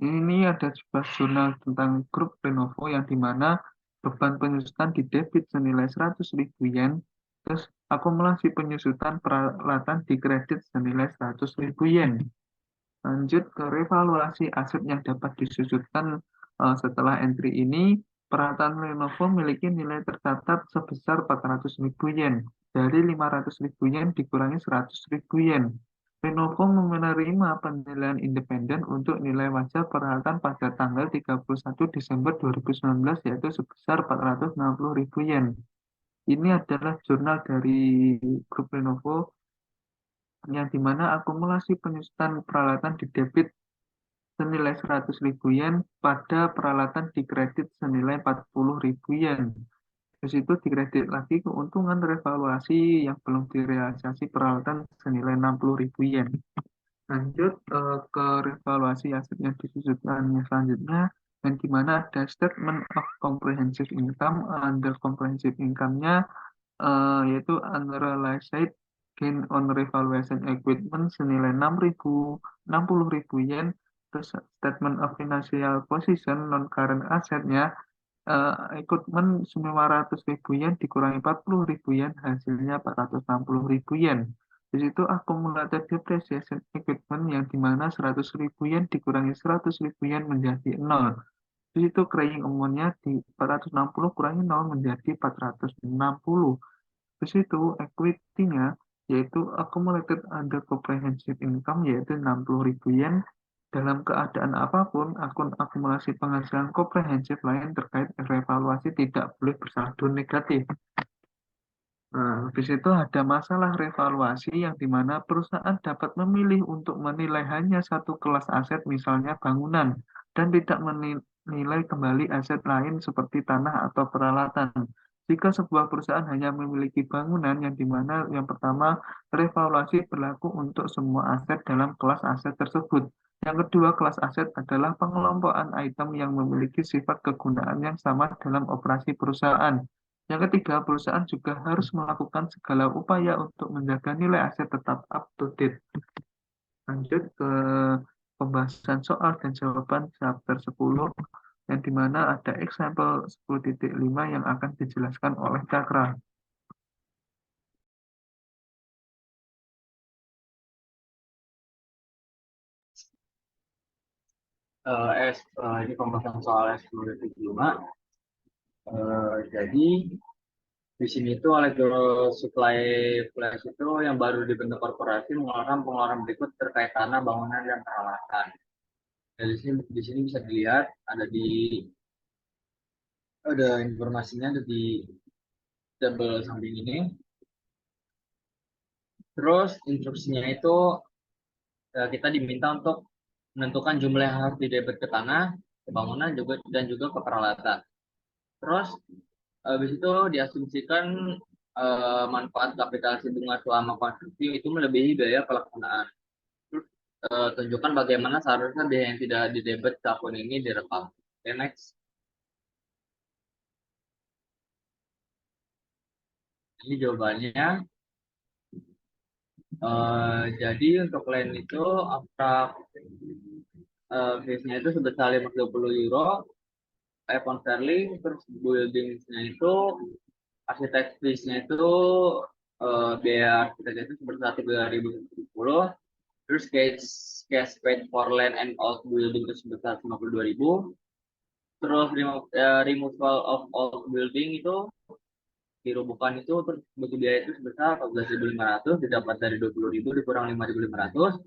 [SPEAKER 2] Ini ada sebuah jurnal tentang grup Lenovo, yang dimana beban penyusutan di debit senilai 100.000 yen, terus akumulasi penyusutan peralatan di kredit senilai 100.000 yen. Lanjut ke revaluasi aset yang dapat disusutkan setelah entry ini, peralatan Lenovo memiliki nilai tercatat sebesar 400.000 yen. Dari 500.000 yen dikurangi 100.000 yen. Lenovo menerima penilaian independen untuk nilai wajar peralatan pada tanggal 31 Desember 2019 yaitu sebesar 460.000 yen. Ini adalah jurnal dari grup Lenovo, yang dimana akumulasi penyusutan peralatan di debit senilai 100.000 yen pada peralatan di kredit senilai 40.000 yen. Di situ dikredit lagi keuntungan revaluasi yang belum direalisasi peralatan senilai 60.000 yen. Lanjut ke revaluasi aset yang disusutkannya selanjutnya, yang dimana ada statement of comprehensive income. Under comprehensive income-nya yaitu unrealized gain on revaluation equipment senilai 60.000 yen. Terus statement of financial position non current assetnya, equipment 500.000 yen dikurangi 40.000 yen, hasilnya 460.000 yen. Di situ accumulated depreciation equipment yang dimana 100.000 yen dikurangi 100.000 yen menjadi 0. Di situ carrying amount-nya di 460 kurangi 0 menjadi 460. Di situ equity-nya yaitu accumulated under comprehensive income yaitu 60.000 yen. Dalam keadaan apapun, akun akumulasi penghasilan komprehensif lain terkait revaluasi tidak boleh bersaldo negatif. Nah, di situ ada masalah revaluasi yang dimana perusahaan dapat memilih untuk menilai hanya satu kelas aset, misalnya bangunan, dan tidak menilai kembali aset lain seperti tanah atau peralatan. Jika sebuah perusahaan hanya memiliki bangunan, yang dimana yang pertama, revaluasi berlaku untuk semua aset dalam kelas aset tersebut. Yang kedua, kelas aset adalah pengelompokan item yang memiliki sifat kegunaan yang sama dalam operasi perusahaan. Yang ketiga, perusahaan juga harus melakukan segala upaya untuk menjaga nilai aset tetap up to date. Lanjut ke pembahasan soal dan jawaban chapter 10, yang dimana ada example 10.5 yang akan dijelaskan oleh Cakra.
[SPEAKER 1] Ini pembahasan soal S10.5. Jadi di sini itu Allegro Supply Flash itu yang baru dibentuk korporasi mengeluarkan pengeluaran berikut terkait tanah, bangunan, dan peralatan. Dari di sini bisa dilihat ada informasinya ada di tabel samping ini. Terus instruksinya itu kita diminta untuk menentukan jumlah yang harus didebet ke tanah, ke bangunan dan juga ke peralatan. Terus habis itu diasumsikan manfaat kapitalisasi bunga selama konstruksi itu melebihi biaya pelaksanaan. Terus tunjukkan bagaimana seharusnya biaya yang tidak didebet tahun ini direkam. Oke, next. Ini jawabannya. Jadi untuk land itu abstrak fees-nya itu sebesar 520 euro, pound sterling. Terus building-nya itu arsitek fees-nya itu biaya arsitek itu sebesar 3.010. Terus cash paid for land and old building itu sebesar 52.000. Terus removal of old building itu dirubuhkan itu terus butuh biaya itu sebesar 14.500, didapat dari 20.000 dikurang 5.500.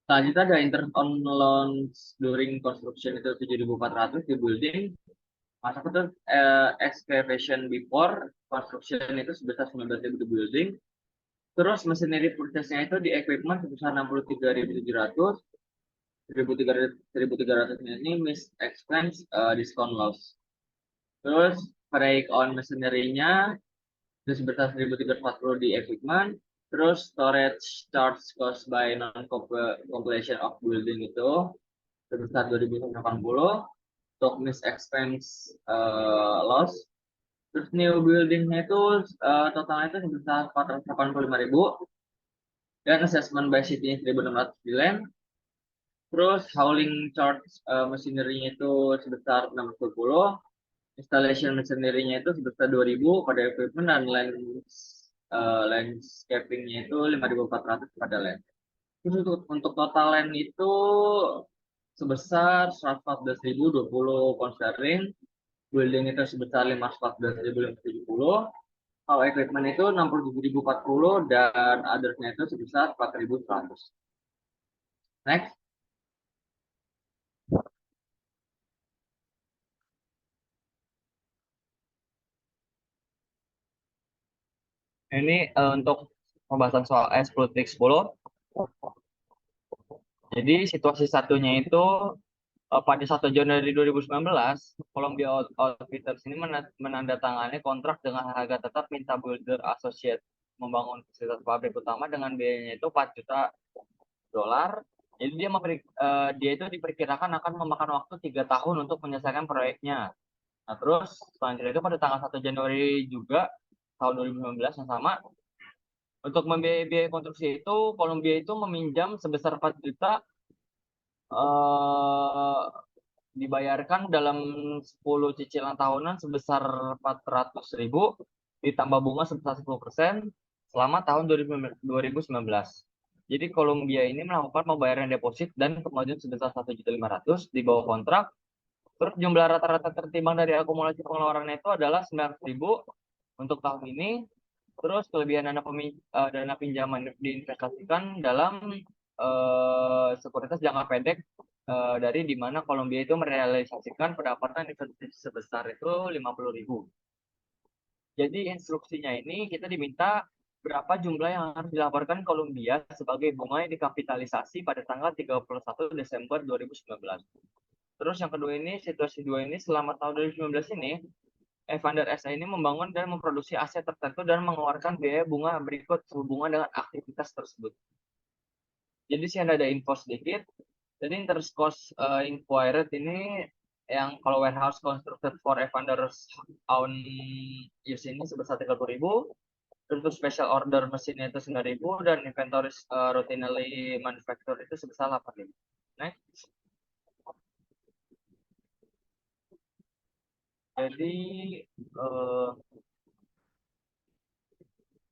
[SPEAKER 1] Selanjutnya ada interest on loans during construction itu 7.400 di building. Masuk itu excavation before construction itu sebesar 19.000 di building. Terus machinery purchase-nya itu di equipment sebesar 63.700. 1.300 ini miss expense discount loss. Terus break on machinery-nya itu sebesar 1.340 di equipment. Terus storage charge cost by non completion of building itu sebesar 2.180. Untuk miss expense loss. Terus new building-nya itu totalnya itu sebesar 485.000. Dan assessment by city-nya 1.600 di land. Terus hauling charge machinery-nya itu sebesar 620. Installation machinery-nya itu sebesar 2.000 pada equipment dan landscaping-nya itu 5.400 pada land. Terus untuk total land itu sebesar 114.020 pound sterling. Building itu sebesar 514.570. Kalau equipment itu 67.040 dan others-nya itu sebesar 4.100. Next. Ini untuk pembahasan soal S10.10. Jadi situasi satunya itu pada 1 Januari 2019, Columbia Outfitters ini menandatangani kontrak dengan harga tetap minta builder associate membangun fasilitas pabrik utama dengan biayanya itu 4 juta dolar. Jadi dia itu diperkirakan akan memakan waktu 3 tahun untuk menyelesaikan proyeknya. Nah, terus selanjutnya itu pada tanggal 1 Januari juga tahun 2019 yang sama. Untuk membiayai biaya konstruksi itu, Columbia itu meminjam sebesar 4 juta dibayarkan dalam 10 cicilan tahunan sebesar 400.000 ditambah bunga sebesar 10% selama tahun 2019. Jadi Columbia ini melakukan pembayaran deposit dan kemajuan sebesar 1.500.000 di bawah kontrak. Terus jumlah rata-rata tertimbang dari akumulasi pengeluarannya itu adalah 900.000 untuk tahun ini. Terus kelebihan dana pinjaman diinvestasikan dalam sekuritas jangka pendek dari di mana Columbia itu merealisasikan pendapatan investasi sebesar itu 50.000. Jadi instruksinya ini kita diminta berapa jumlah yang harus dilaporkan Columbia sebagai bunga yang dikapitalisasi pada tanggal 31 Desember 2019. Terus yang kedua ini, situasi dua ini selama tahun 2019 ini, Evander SA ini membangun dan memproduksi aset tertentu dan mengeluarkan biaya bunga berikut sehubungan dengan aktivitas tersebut. Jadi sih ada info sedikit. Jadi interest cost inquired ini yang kalau warehouse constructed for Evander's own use ini sebesar 30.000. Untuk special order mesinnya itu 9.000 dan inventories routinely manufactured itu sebesar 8.000. Next. Jadi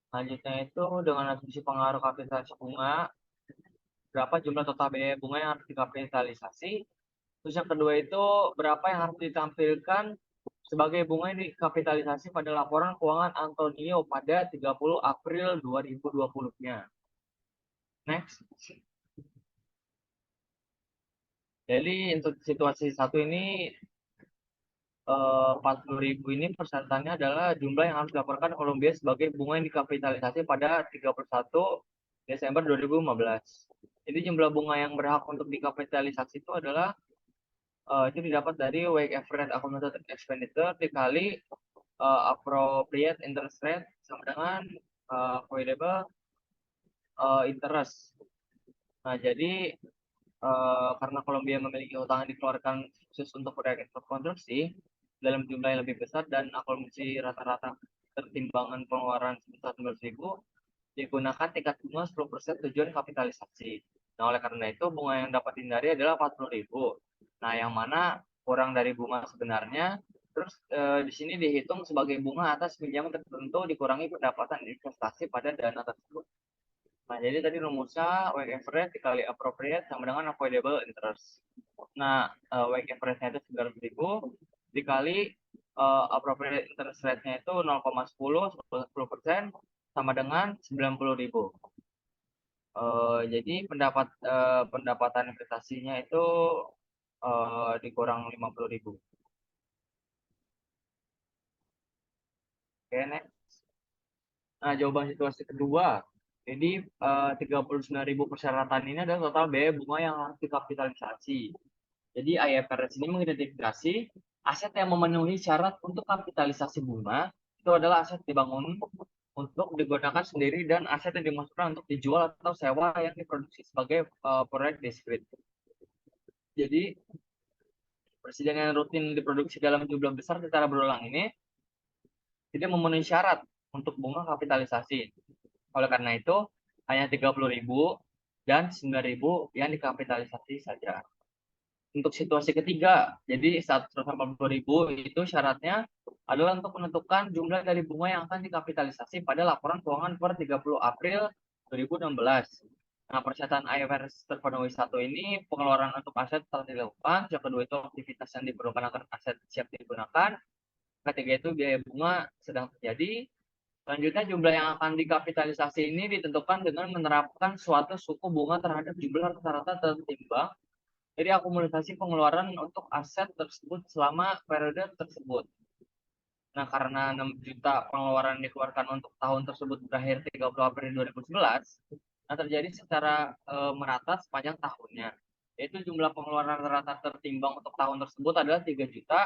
[SPEAKER 1] selanjutnya itu dengan asumsi pengaruh kapitalisasi bunga, berapa jumlah total biaya bunga yang harus dikapitalisasi. Terus yang kedua itu berapa yang harus ditampilkan sebagai bunga yang dikapitalisasi pada laporan keuangan Antonio pada 30 April 2020-nya. Next. Jadi untuk situasi satu ini 40.000 ini persentannya adalah jumlah yang harus dilaporkan Columbia sebagai bunga yang dikapitalisasi pada 31 Desember 2015. Jadi jumlah bunga yang berhak untuk dikapitalisasi itu adalah itu didapat dari weighted average accumulated expenditure dikali appropriate interest rate sama dengan avoidable interest. Nah, jadi karena Columbia memiliki utang yang dikeluarkan khusus untuk proyek konstruksi dalam jumlah yang lebih besar dan akumulasi rata-rata tertimbangan pengeluaran sebesar 9.000 digunakan tingkat bunga 10% tujuan kapitalisasi. Nah, oleh karena itu bunga yang dapat dihindari adalah 40.000. Nah, yang mana kurang dari bunga sebenarnya, terus di sini dihitung sebagai bunga atas pinjaman tertentu dikurangi pendapatan investasi pada dana tersebut. Nah, jadi tadi rumusnya weighted average dikali appropriate sama dengan avoidable interest. Nah, weighted average-nya itu 9.000 dikali appropriate interest rate-nya itu 0,10% sama dengan 90.000. Jadi pendapatan investasinya itu dikurang 50.000. Oke, next. Nah, jawaban situasi kedua. Jadi 39.000 persyaratan ini adalah total biaya bunga yang harus dikapitalisasi. Jadi IFRS ini mengidentifikasi aset yang memenuhi syarat untuk kapitalisasi bunga itu adalah aset dibangun untuk digunakan sendiri dan aset yang dimasukkan untuk dijual atau sewa yang diproduksi sebagai proyek diskrit. Jadi presiden yang rutin diproduksi dalam jumlah besar secara berulang ini tidak memenuhi syarat untuk bunga kapitalisasi. Oleh karena itu, hanya 30.000 dan 9.000 yang dikapitalisasi saja. Untuk situasi ketiga, jadi 180.000 itu syaratnya adalah untuk menentukan jumlah dari bunga yang akan dikapitalisasi pada laporan keuangan per 30 April 2016. Nah, persyaratan IFRS terpenuhi satu ini, pengeluaran untuk aset telah dilakukan. Yang kedua itu aktivitas yang diperlukan agar aset siap digunakan. Ketiga itu biaya bunga sedang terjadi. Selanjutnya jumlah yang akan dikapitalisasi ini ditentukan dengan menerapkan suatu suku bunga terhadap jumlah rata-rata tertimbang dari akumulasi pengeluaran untuk aset tersebut selama periode tersebut. Nah, karena 6 juta pengeluaran dikeluarkan untuk tahun tersebut berakhir 30 April 2011, nah terjadi secara merata sepanjang tahunnya. Yaitu jumlah pengeluaran rata tertimbang untuk tahun tersebut adalah 3 juta,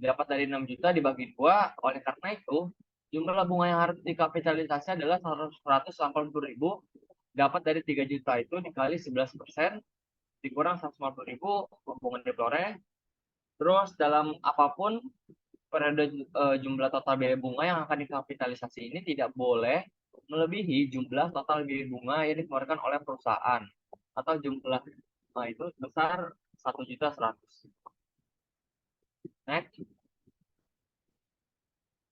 [SPEAKER 1] dapat dari 6 juta dibagi 2. Oleh karena itu, jumlah bunga yang harus dikapitalisasi adalah 180.000, dapat dari 3 juta itu dikali 11%, dikurang 150.000 hubungan diplore. Terus dalam apapun periode jumlah total biaya bunga yang akan dikapitalisasi ini tidak boleh melebihi jumlah total biaya bunga yang dikeluarkan oleh perusahaan atau jumlah itu sebesar 1.100.000. Next,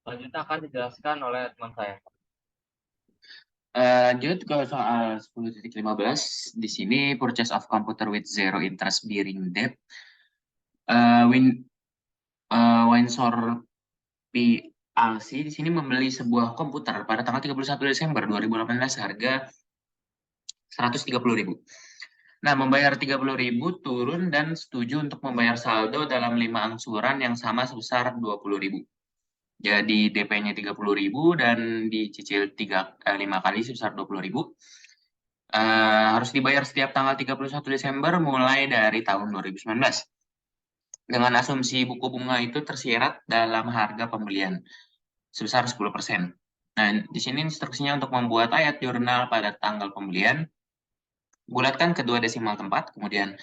[SPEAKER 1] selanjutnya akan dijelaskan oleh teman saya.
[SPEAKER 3] Lanjut ke soal 10.15. Di sini purchase of computer with zero interest bearing debt. Windsor PLC di sini membeli sebuah komputer pada tanggal 31 Desember 2018 harga 130.000. Nah, membayar 30.000 turun dan setuju untuk membayar saldo dalam 5 angsuran yang sama sebesar 20.000. Jadi DP-nya 30.000 dan dicicil 5 kali sebesar 20.000. Harus dibayar setiap tanggal 31 Desember mulai dari tahun 2019. Dengan asumsi buku bunga itu tersirat dalam harga pembelian sebesar 10%. Nah, di sini instruksinya untuk membuat ayat jurnal pada tanggal pembelian. Bulatkan kedua desimal tempat, kemudian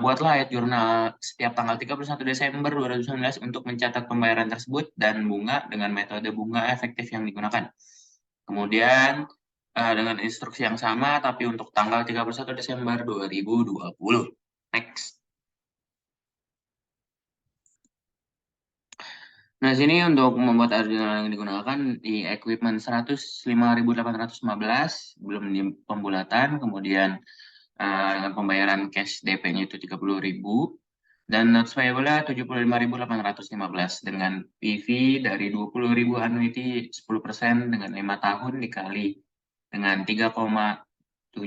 [SPEAKER 3] buatlah ayat jurnal setiap tanggal 31 Desember 2019 untuk mencatat pembayaran tersebut dan bunga dengan metode bunga efektif yang digunakan. Kemudian dengan instruksi yang sama tapi untuk tanggal 31 Desember 2020. Next. Nah, sini untuk membuat ayat jurnal yang digunakan di equipment 105.815 belum di pembulatan, kemudian dengan pembayaran cash DP-nya itu 30.000 dan notes payable-nya 75.815 dengan PV dari 20.000 annuity 10% dengan 5 tahun dikali dengan 3,79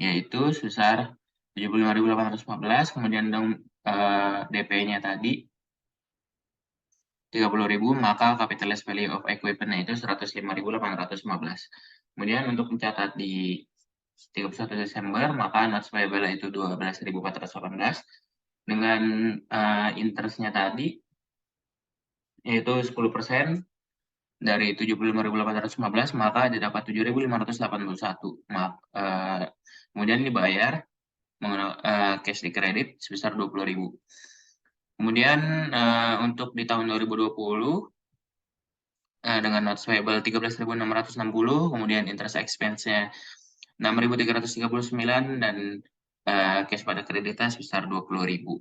[SPEAKER 3] yaitu sebesar 75.815, kemudian DP-nya tadi 30.000, maka capitalized value of equipment itu 105.815. Kemudian untuk mencatat di 31 Desember, maka notes payable itu 12.418 dengan interestnya tadi yaitu 10% dari 75.815, maka didapat 7.581. Kemudian dibayar cash di kredit sebesar 20.000. Kemudian untuk di tahun 2020 dengan notes payable 13.660, kemudian interest expense-nya 6.339 dan cash pada kreditnya sebesar 20.000.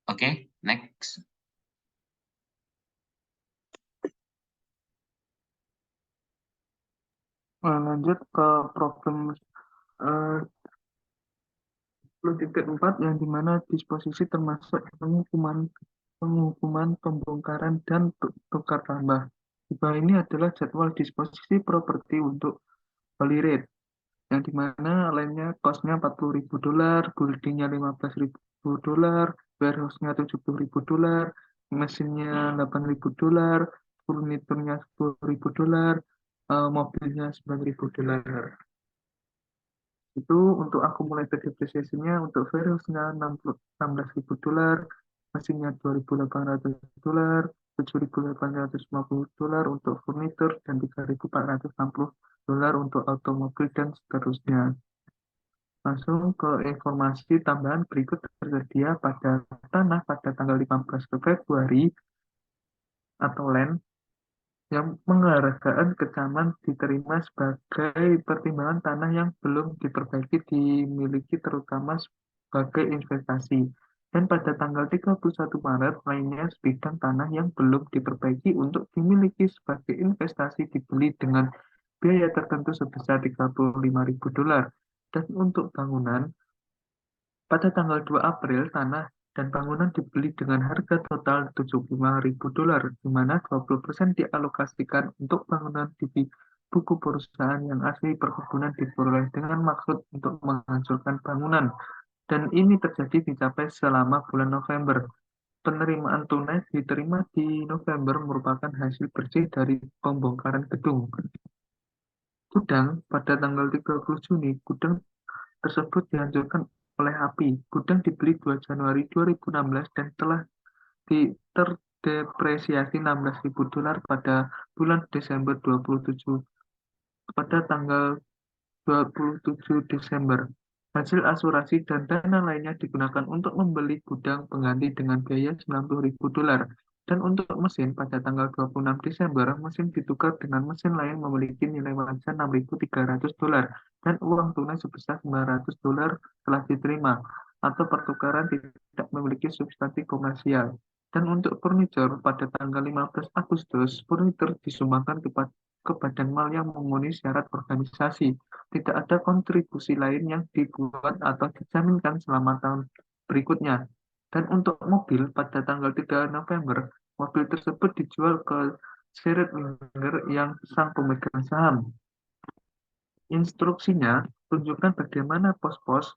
[SPEAKER 3] Oke, next.
[SPEAKER 2] Lanjut ke problem 10.4 yang dimana disposisi termasuk penghukuman pembongkaran dan tukar tambah. Di bawah ini adalah jadwal disposisi properti untuk holy rate, yang dimana lainnya cost-nya $40.000, building-nya $15.000, warehouse-nya $70.000, mesinnya $8.000, furniturnya $10.000, mobilnya $9.000. Itu untuk accumulated depreciation-nya, untuk warehouse-nya $16.000, mesinnya $2.800, $7.850 untuk furnitur, dan $3.460 untuk automobil, dan seterusnya. Langsung ke informasi tambahan berikut tersedia pada tanah pada tanggal 15 Februari atau land yang penghargaan kecaman diterima sebagai pertimbangan tanah yang belum diperbaiki dimiliki terutama sebagai investasi. Dan pada tanggal 31 Maret lainnya sebidang tanah yang belum diperbaiki untuk dimiliki sebagai investasi dibeli dengan biaya tertentu sebesar $35.000. Dan untuk bangunan, pada tanggal 2 April tanah dan bangunan dibeli dengan harga total $75.000, di mana 20% dialokasikan untuk bangunan di buku perusahaan yang asli perkebunan diperoleh dengan maksud untuk menghancurkan bangunan. Dan ini terjadi dicapai selama bulan November. Penerimaan tunai diterima di November merupakan hasil bersih dari pembongkaran gedung. Gudang pada tanggal 30 Juni, gudang tersebut dihancurkan oleh api. Gudang dibeli 2 Januari 2016 dan telah terdepresiasi $16.000 pada bulan Desember 27. Pada tanggal 27 Desember, Hasil asuransi dan dana lainnya digunakan untuk membeli gudang pengganti dengan biaya $90.000. Dan untuk mesin, pada tanggal 26 Desember, mesin ditukar dengan mesin lain memiliki nilai wajar $6.300 dan uang tunai sebesar $900 telah diterima, atau pertukaran tidak memiliki substansi komersial. Dan untuk furniture, pada tanggal 15 Agustus, furniture disumbangkan ke Badan Mal yang memenuhi syarat organisasi. Tidak ada kontribusi lain yang dibuat atau dijaminkan selama tahun berikutnya. Dan untuk mobil, pada tanggal 3 November, mobil tersebut dijual ke Sherrod Winger yang sang pemegang saham. Instruksinya, tunjukkan bagaimana pos-pos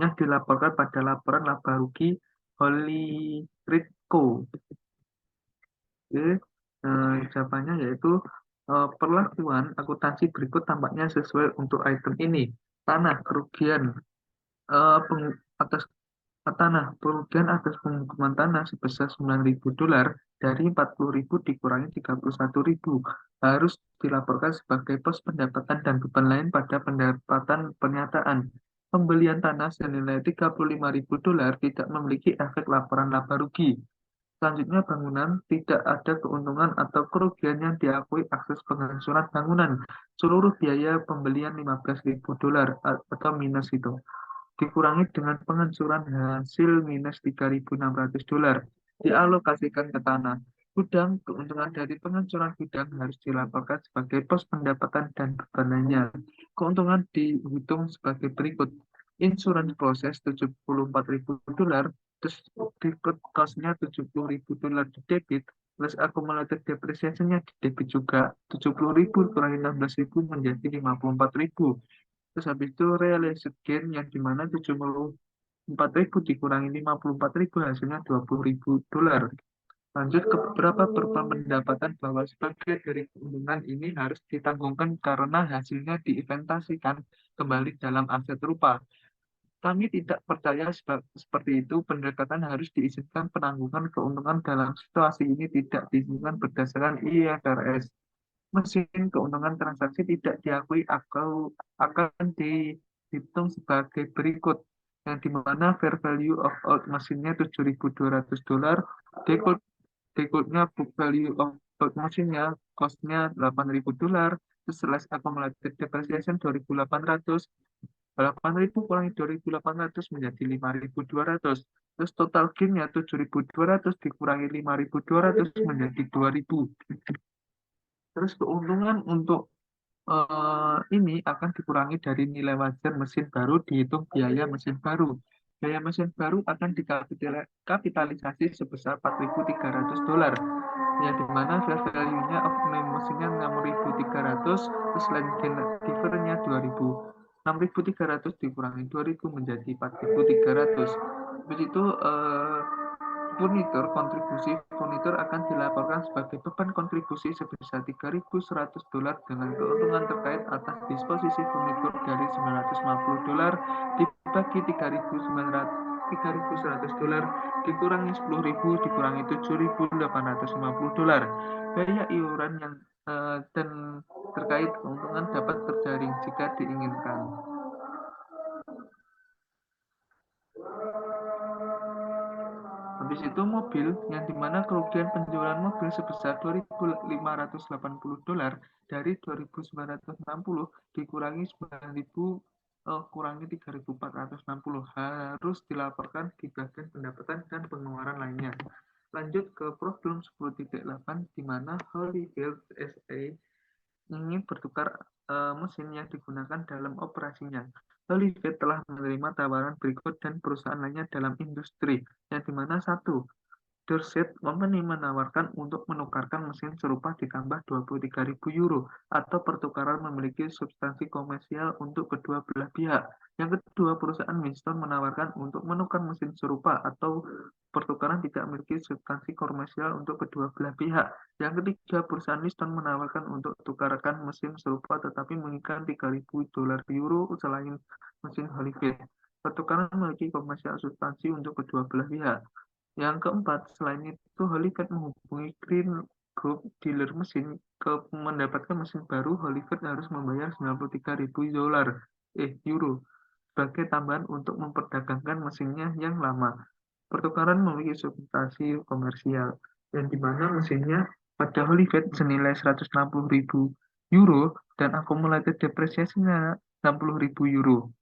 [SPEAKER 2] yang dilaporkan pada laporan laba rugi Holy Reed Co. Oke, jawabannya yaitu perlakuan akuntansi berikut tampaknya sesuai untuk item ini. Tanah kerugian atas tanah kerugian atas pemukiman tanah sebesar $9.000 dari 40.000 dikurangi 31.000 harus dilaporkan sebagai pos pendapatan dan beban lain pada pendapatan pernyataan. Pembelian tanah senilai $35.000 tidak memiliki efek laporan laba rugi. Selanjutnya, bangunan tidak ada keuntungan atau kerugian yang diakui akses penghancuran bangunan. Seluruh biaya pembelian $15.000 atau minus itu dikurangi dengan penghancuran hasil minus $3.600 dialokasikan ke tanah. Gudang, keuntungan dari penghancuran gudang harus dilaporkan sebagai pos pendapatan dan beban lainnya. Keuntungan dihitung sebagai berikut. Insurans proses $74.000, terus debit cost-nya $70.000 di debit, plus accumulated depreciation-nya di debit juga. 70.000 kurangi 16.000 menjadi 54.000. Terus habis itu realized gain yang dimana 74.000 dikurangi 54.000 hasilnya $20.000. Lanjut ke beberapa pendapatan bahwa sebagai dari keuntungan ini harus ditanggungkan karena hasilnya diinvestasikan kembali dalam aset rupa. Kami tidak percaya seperti itu. Pendekatan harus diizinkan penanggungan keuntungan dalam situasi ini tidak diizinkan berdasarkan IFRS. Mesin keuntungan transaksi tidak diakui akan dihitung sebagai berikut, yang dimana fair value of old mesinnya $7.200, decode-nya book value of old mesinnya cost-nya $8.000, terus slash accumulated depreciation 2.800, 8.000 kurangi 2.800 menjadi 5.200, terus total gain-nya 7.200 dikurangi 5.200 menjadi 2.000. Terus keuntungan untuk ini akan dikurangi dari nilai wajar mesin baru dihitung biaya mesin baru. Biaya mesin baru akan dikapitalisasi sebesar $4.300, yang dimana fair value-nya of mesinnya 6.300, terus land giver-nya 2.000. 6.300 dikurangi 2.000 menjadi 4.300. Habis itu kontribusi furnitur akan dilaporkan sebagai beban kontribusi sebesar $3.100 dengan keuntungan terkait atas disposisi furnitur dari $950 dibagi $3.100 dikurangi 10.000 dikurangi $7.850. Biaya iuran yang dan terkait keuntungan dapat terjaring jika diinginkan. Habis itu mobil, yang dimana kerugian penjualan mobil sebesar $2.580 dari 2.960 dikurangi 9.000 kurangi 3.460 harus dilaporkan di bagian pendapatan dan pengeluaran lainnya. Lanjut ke problem 10.8 di mana Holyfield SA ingin bertukar mesin yang digunakan dalam operasinya. Holyfield telah menerima tawaran berikut dan perusahaan lainnya dalam industri, yang dimana 1. Dorset Company menawarkan untuk menukarkan mesin serupa ditambah €23.000 atau pertukaran memiliki substansi komersial untuk kedua belah pihak. Yang kedua, perusahaan Winston menawarkan untuk menukar mesin serupa atau pertukaran tidak memiliki substansi komersial untuk kedua belah pihak. Yang ketiga, perusahaan Winston menawarkan untuk tukarkan mesin serupa tetapi menginginkan €3.000 selain mesin Holyfield. Pertukaran memiliki komersial substansi untuk kedua belah pihak. Yang keempat, selain itu, Holyfield menghubungi Green Group dealer mesin. Mendapatkan mesin baru, Holyfield harus membayar €93.000. Euro. sebagai tambahan untuk memperdagangkan mesinnya yang lama. Pertukaran memiliki substansi komersial, yang di mana mesinnya pada Holivet senilai 160.000 euro dan accumulated depreciasinya 60.000 euro.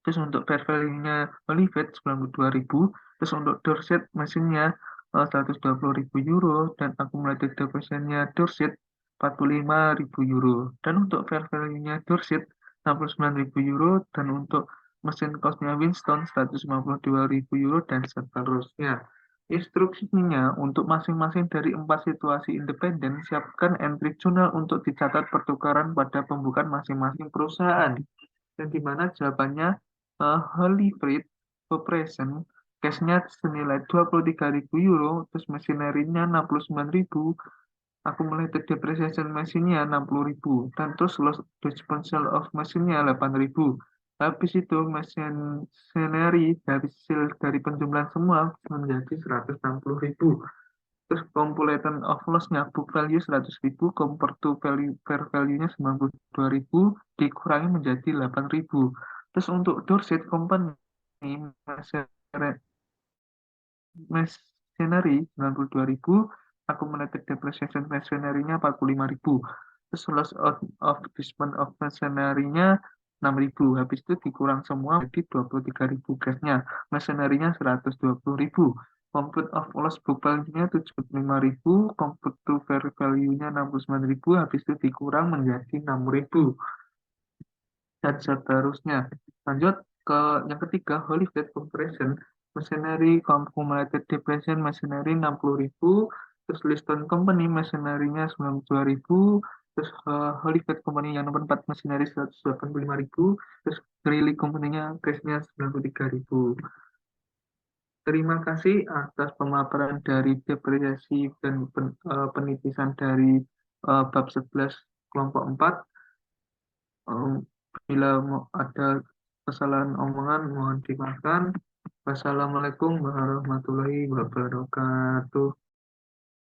[SPEAKER 2] Terus untuk fair value-nya Olivet 92.000, terus untuk Dorset mesinnya 120.000 euro dan accumulated depreciation-nya Dorset 45.000 euro. Dan untuk fair value-nya Dorset 69.000 euro dan untuk mesin kosnya Winston 152.000 euro dan seterusnya. Instruksinya untuk masing-masing dari 4 situasi independen, siapkan entry jurnal untuk dicatat pertukaran pada pembukaan masing-masing perusahaan. Dan di mana jawabannya Holy Fruit Operation cashnya senilai 23.000 euro, terus machinery-nya 69.000, accumulated depreciation mesinnya 60.000, dan terus loss disposal of mesinnya 8.000. Habis itu machinery hasil dari penjumlahan semua menjadi 160.000. Terus completion of loss-nya book value 100.000 compare to value fair value-nya 92.000 dikurangi menjadi 8.000. Terus untuk Dorset Company machinery 92.000, accumulated depreciation machinery-nya 45.000. Terus loss of disposal of machinery-nya 6.000. Habis itu dikurang semua jadi 23.000 cash-nya. Machinery-nya 120.000. Complete of loss book value-nya 75.000, compute to fair value-nya 69.000, habis itu dikurang menjadi 6.000 dan seterusnya. Lanjut ke yang ketiga, Holiday Compression, Machinery Accumulated Depreciation Machinery 60.000, terus Liston Company Machinery-nya 92.000, terus Holiday Company yang nomor 4 Machinery 185.000, terus Greeley Company-nya cash-nya 93.000. Terima kasih atas pemaparan dari depresiasi dan penitisan dari bab 11 kelompok 4. Bila ada kesalahan omongan, mohon dimaafkan. Wassalamualaikum warahmatullahi wabarakatuh.